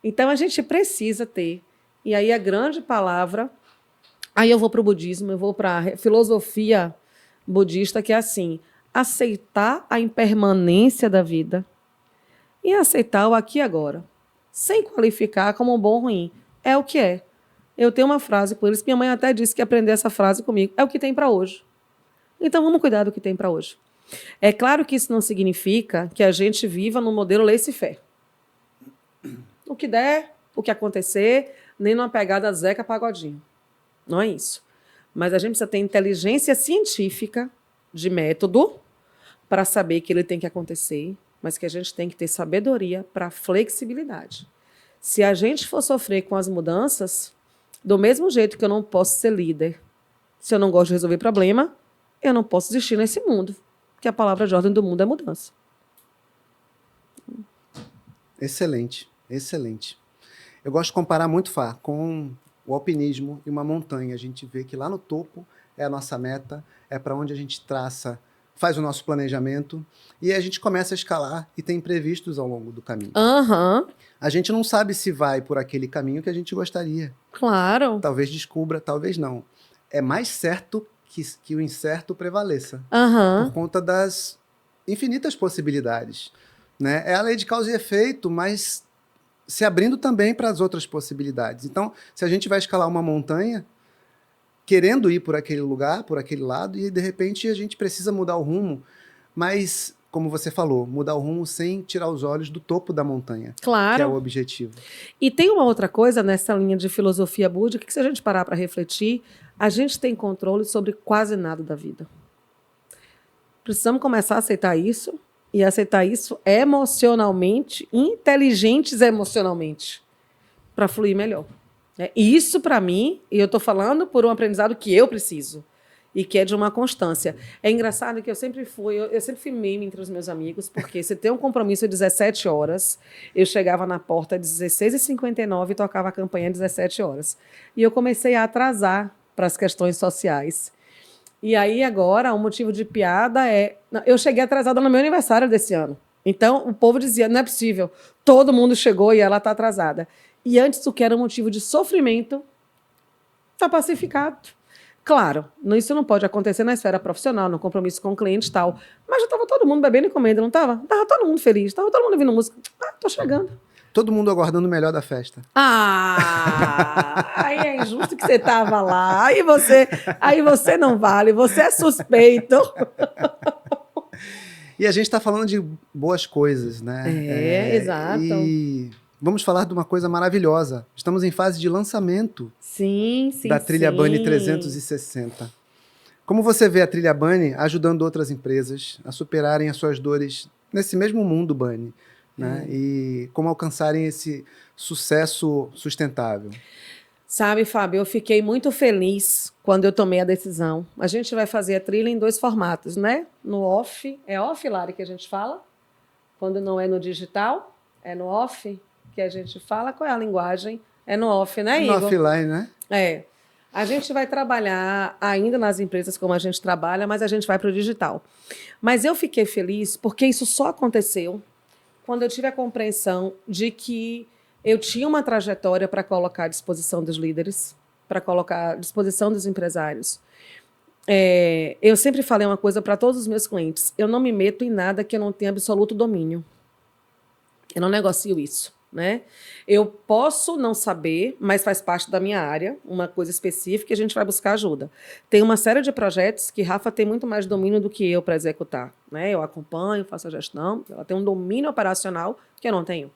Então, a gente precisa ter. E aí, a grande palavra... Aí eu vou para o budismo, eu vou para a filosofia budista, que é assim, aceitar a impermanência da vida e aceitar o aqui e agora, sem qualificar como bom ou ruim. É o que é. Eu tenho uma frase com eles, minha mãe até disse que aprender essa frase comigo. É o que tem para hoje. Então, vamos cuidar do que tem para hoje. É claro que isso não significa que a gente viva no modelo laissez-faire. O que der, o que acontecer, nem numa pegada Zeca Pagodinho. Não é isso. Mas a gente precisa ter inteligência científica de método para saber que ele tem que acontecer, mas que a gente tem que ter sabedoria para flexibilidade. Se a gente for sofrer com as mudanças, do mesmo jeito que eu não posso ser líder, se eu não gosto de resolver problema, eu não posso existir nesse mundo, porque a palavra de ordem do mundo é mudança. Excelente, excelente. Eu gosto de comparar muito, Fá, com o alpinismo e uma montanha. A gente vê que lá no topo é a nossa meta, é para onde a gente traça, faz o nosso planejamento, e a gente começa a escalar e tem imprevistos ao longo do caminho. Aham. A gente não sabe se vai por aquele caminho que a gente gostaria. Claro. Talvez descubra, talvez não. É mais certo que o incerto prevaleça, Aham. por conta das infinitas possibilidades, né? É a lei de causa e efeito, mas se abrindo também para as outras possibilidades. Então, se a gente vai escalar uma montanha, querendo ir por aquele lugar, por aquele lado, e de repente a gente precisa mudar o rumo, mas, como você falou, mudar o rumo sem tirar os olhos do topo da montanha, Claro. que é o objetivo. E tem uma outra coisa nessa linha de filosofia búdica que, se a gente parar para refletir, a gente tem controle sobre quase nada da vida. Precisamos começar a aceitar isso e aceitar isso emocionalmente, inteligentes emocionalmente, para fluir melhor. E isso, para mim, e eu estou falando por um aprendizado que eu preciso e que é de uma constância. É engraçado que eu sempre fui meme entre os meus amigos, porque se tem um compromisso às 17 horas, eu chegava na porta às 16h59 e tocava a campanha às 17 horas. E eu comecei a atrasar para as questões sociais. E aí, agora, o motivo de piada é... Eu cheguei atrasada no meu aniversário desse ano. Então, o povo dizia, não é possível, todo mundo chegou e ela está atrasada. E antes, o que era um motivo de sofrimento, está pacificado. Claro, isso não pode acontecer na esfera profissional, no compromisso com o cliente e tal. Mas já estava todo mundo bebendo e comendo, não estava? Estava todo mundo feliz, estava todo mundo ouvindo música. Estou chegando. Todo mundo aguardando o melhor da festa. Aí é injusto que você estava lá, aí você não vale, você é suspeito. E a gente está falando de boas coisas, né? Exato. E vamos falar de uma coisa maravilhosa. Estamos em fase de lançamento da Trilha Bunny 360. Como você vê a Trilha Bunny ajudando outras empresas a superarem as suas dores nesse mesmo mundo Bunny, né? E como alcançarem esse sucesso sustentável? Sabe, Fábio, eu fiquei muito feliz quando eu tomei a decisão. A gente vai fazer a trilha em 2 formatos, né? No off, é off, Lari, que a gente fala? Quando não é no digital, é no off que a gente fala. Qual é a linguagem? É no off, né, Igor? No offline, né? A gente vai trabalhar ainda nas empresas como a gente trabalha, mas a gente vai para o digital. Mas eu fiquei feliz porque isso só aconteceu quando eu tive a compreensão de que eu tinha uma trajetória para colocar à disposição dos líderes, para colocar à disposição dos empresários. Eu sempre falei uma coisa para todos os meus clientes: eu não me meto em nada que eu não tenha absoluto domínio. Eu não negocio isso, né? Eu posso não saber, mas faz parte da minha área, uma coisa específica, e a gente vai buscar ajuda. Tem uma série de projetos que Rafa tem muito mais domínio do que eu para executar, né? Eu acompanho, faço a gestão, ela tem um domínio operacional que eu não tenho.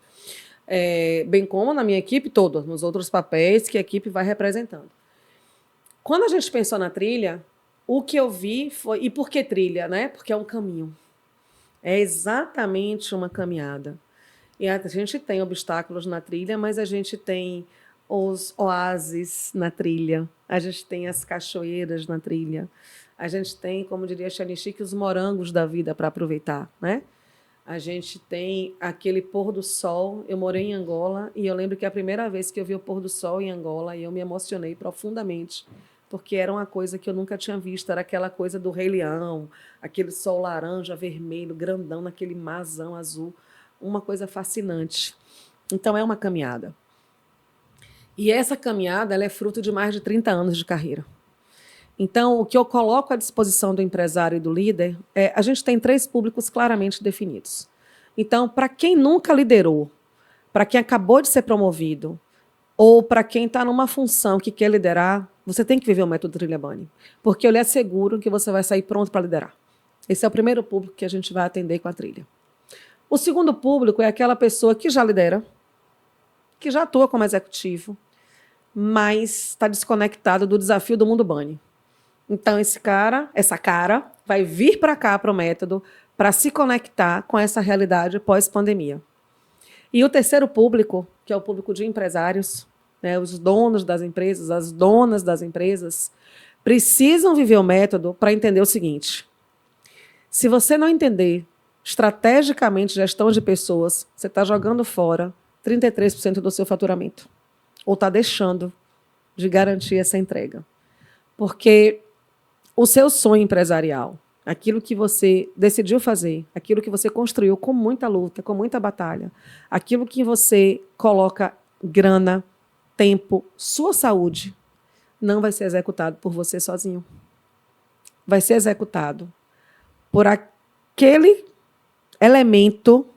Bem como na minha equipe toda, nos outros papéis que a equipe vai representando. Quando a gente pensou na trilha, o que eu vi foi... E por que trilha, né? Porque é um caminho. É exatamente uma caminhada. E a gente tem obstáculos na trilha, mas a gente tem os oásis na trilha, a gente tem as cachoeiras na trilha, a gente tem, como diria Xanixique, os morangos da vida para aproveitar, né? A gente tem aquele pôr do sol. Eu morei em Angola e eu lembro que a primeira vez que eu vi o pôr do sol em Angola, eu me emocionei profundamente, porque era uma coisa que eu nunca tinha visto, era aquela coisa do Rei Leão, aquele sol laranja, vermelho, grandão, naquele marzão azul, uma coisa fascinante. Então, é uma caminhada. E essa caminhada ela é fruto de mais de 30 anos de carreira. Então, o que eu coloco à disposição do empresário e do líder é, a gente tem 3 públicos claramente definidos. Então, para quem nunca liderou, para quem acabou de ser promovido, ou para quem está numa função que quer liderar, você tem que viver o método Trilha Bunny, porque eu lhe asseguro que você vai sair pronto para liderar. Esse é o primeiro público que a gente vai atender com a trilha. O segundo público é aquela pessoa que já lidera, que já atua como executivo, mas está desconectado do desafio do mundo Bunny. Então, essa cara, vai vir para cá, para o método, para se conectar com essa realidade pós-pandemia. E o terceiro público, que é o público de empresários, né, os donos das empresas, as donas das empresas, precisam viver o método para entender o seguinte: se você não entender estrategicamente gestão de pessoas, você está jogando fora 33% do seu faturamento, ou está deixando de garantir essa entrega. Porque o seu sonho empresarial, aquilo que você decidiu fazer, aquilo que você construiu com muita luta, com muita batalha, aquilo que você coloca grana, tempo, sua saúde, não vai ser executado por você sozinho. Vai ser executado por aquele elemento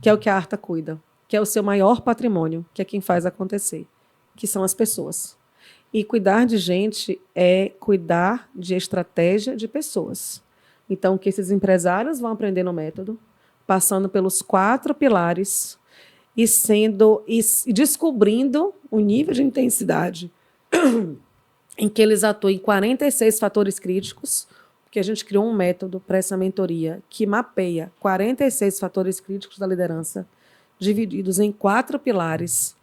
que é o que a Arta cuida, que é o seu maior patrimônio, que é quem faz acontecer, que são as pessoas. E cuidar de gente é cuidar de estratégia de pessoas. Então, o que esses empresários vão aprender no método, passando pelos 4 pilares e descobrindo o nível de intensidade em que eles atuam em 46 fatores críticos, porque a gente criou um método para essa mentoria que mapeia 46 fatores críticos da liderança, divididos em 4 pilares.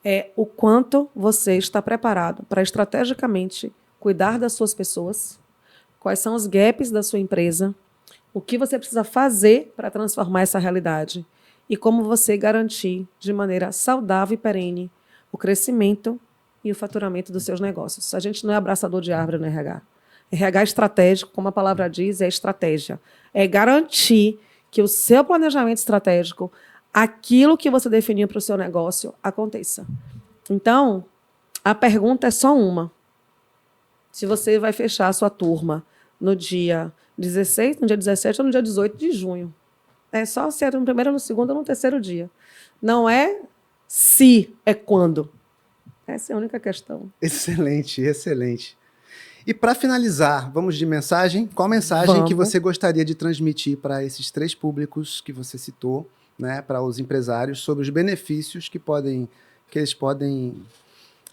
É o quanto você está preparado para estrategicamente cuidar das suas pessoas, quais são os gaps da sua empresa, o que você precisa fazer para transformar essa realidade e como você garantir de maneira saudável e perene o crescimento e o faturamento dos seus negócios. A gente não é abraçador de árvore no RH. RH estratégico, como a palavra diz, é estratégia. É garantir que o seu planejamento estratégico, aquilo que você definiu para o seu negócio, aconteça. Então, a pergunta é só uma. Se você vai fechar a sua turma no dia 16, no dia 17 ou no dia 18 de junho. É só se é no primeiro, no segundo ou no terceiro dia. Não é se, é quando. Essa é a única questão. Excelente, excelente. E para finalizar, vamos de mensagem? Qual mensagem que você gostaria de transmitir para esses 3 públicos que você citou, né, para os empresários, sobre os benefícios que eles podem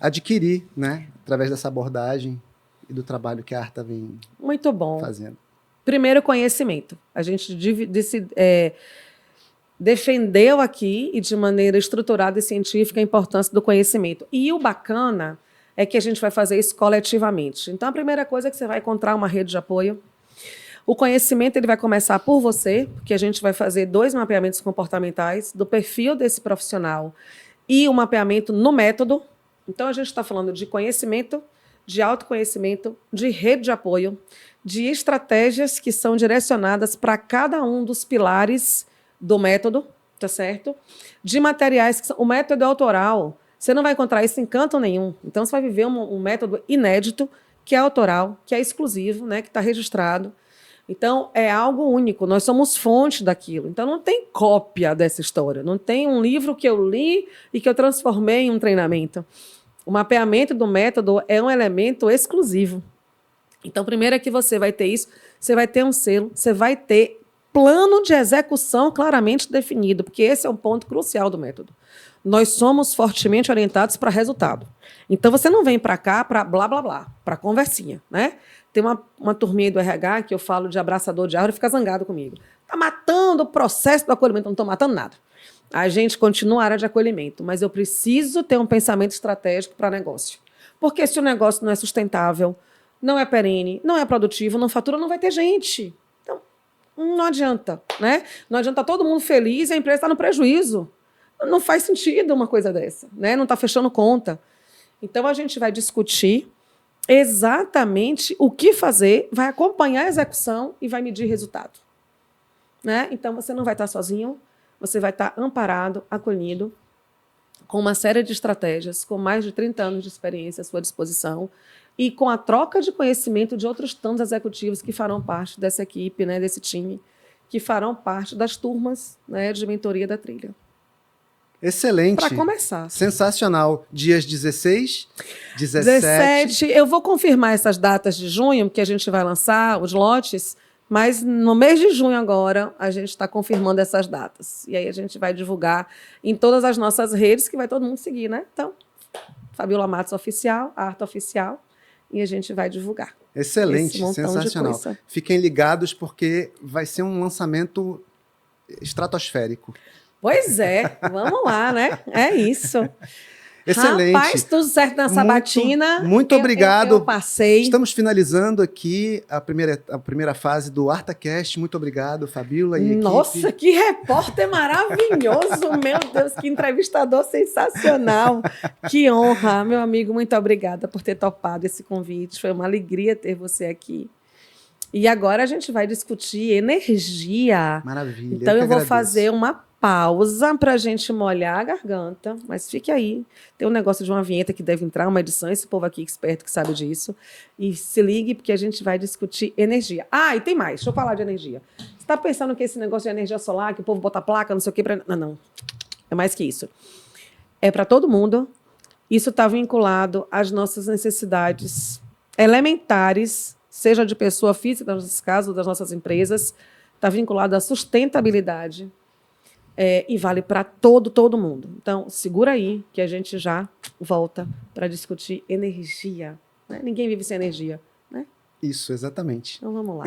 adquirir, né, através dessa abordagem e do trabalho que a Arta vem Muito bom. fazendo? Primeiro, conhecimento. A gente defendeu aqui, e de maneira estruturada e científica, a importância do conhecimento. E o bacana é que a gente vai fazer isso coletivamente. Então, a primeira coisa é que você vai encontrar uma rede de apoio. O conhecimento ele vai começar por você, porque a gente vai fazer 2 mapeamentos comportamentais do perfil desse profissional e o mapeamento no método. Então, a gente está falando de conhecimento, de autoconhecimento, de rede de apoio, de estratégias que são direcionadas para cada um dos pilares do método, tá certo? De materiais que são... O método é autoral. Você não vai encontrar isso em canto nenhum. Então, você vai viver um método inédito, que é autoral, que é exclusivo, né, que está registrado. Então, é algo único. Nós somos fonte daquilo. Então, não tem cópia dessa história. Não tem um livro que eu li e que eu transformei em um treinamento. O mapeamento do método é um elemento exclusivo. Então, primeiro é que você vai ter isso, você vai ter um selo, você vai ter plano de execução claramente definido, porque esse é um ponto crucial do método. Nós somos fortemente orientados para resultado. Então, você não vem para cá para blá, blá, blá, para conversinha, né? Tem uma turminha do RH que eu falo de abraçador de árvore e fica zangado comigo. Está matando o processo do acolhimento. Eu não estou matando nada. A gente continua a área de acolhimento, mas eu preciso ter um pensamento estratégico para negócio. Porque se o negócio não é sustentável, não é perene, não é produtivo, não fatura, não vai ter gente. Então, não adianta, né? Não adianta todo mundo feliz e a empresa está no prejuízo. Não faz sentido uma coisa dessa, né? Não está fechando conta. Então, a gente vai discutir exatamente o que fazer, vai acompanhar a execução e vai medir resultado. Né? Então, você não vai estar sozinho, você vai estar amparado, acolhido, com uma série de estratégias, com mais de 30 anos de experiência à sua disposição, e com a troca de conhecimento de outros tantos executivos que farão parte dessa equipe, né, desse time, que farão parte das turmas, né, de mentoria da trilha. Excelente. Para começar. Sensacional. Dias 16, 17. Eu vou confirmar essas datas de junho, que a gente vai lançar os lotes, mas no mês de junho agora a gente está confirmando essas datas. E aí a gente vai divulgar em todas as nossas redes, que vai todo mundo seguir, né? Então, Fabiola Matos Oficial, Arte Oficial, e a gente vai divulgar. Excelente, sensacional. Fiquem ligados porque vai ser um lançamento estratosférico. Pois é, vamos lá, né? É isso. Excelente. Rapaz, tudo certo na sabatina. Muito obrigado. Eu passei. Estamos finalizando aqui a primeira fase do ArtaCast. Muito obrigado, Fabiola e equipe. Nossa, que repórter maravilhoso! Meu Deus, que entrevistador sensacional! Que honra! Meu amigo, muito obrigada por ter topado esse convite. Foi uma alegria ter você aqui. E agora a gente vai discutir energia. Maravilha. Então eu vou fazer uma pausa para a gente molhar a garganta, mas fique aí. Tem um negócio de uma vinheta que deve entrar, uma edição, esse povo aqui esperto que sabe disso. E se ligue, porque a gente vai discutir energia. Ah, e tem mais, deixa eu falar de energia. Você está pensando que esse negócio de energia solar, que o povo bota placa, não sei o quê, não, não. É mais que isso. É para todo mundo. Isso está vinculado às nossas necessidades elementares, seja de pessoa física, nos nossos casos, das nossas empresas, está vinculado à sustentabilidade. E vale para todo mundo. Então, segura aí, que a gente já volta para discutir energia. Né? Ninguém vive sem energia. Né? Isso, exatamente. Então, vamos lá.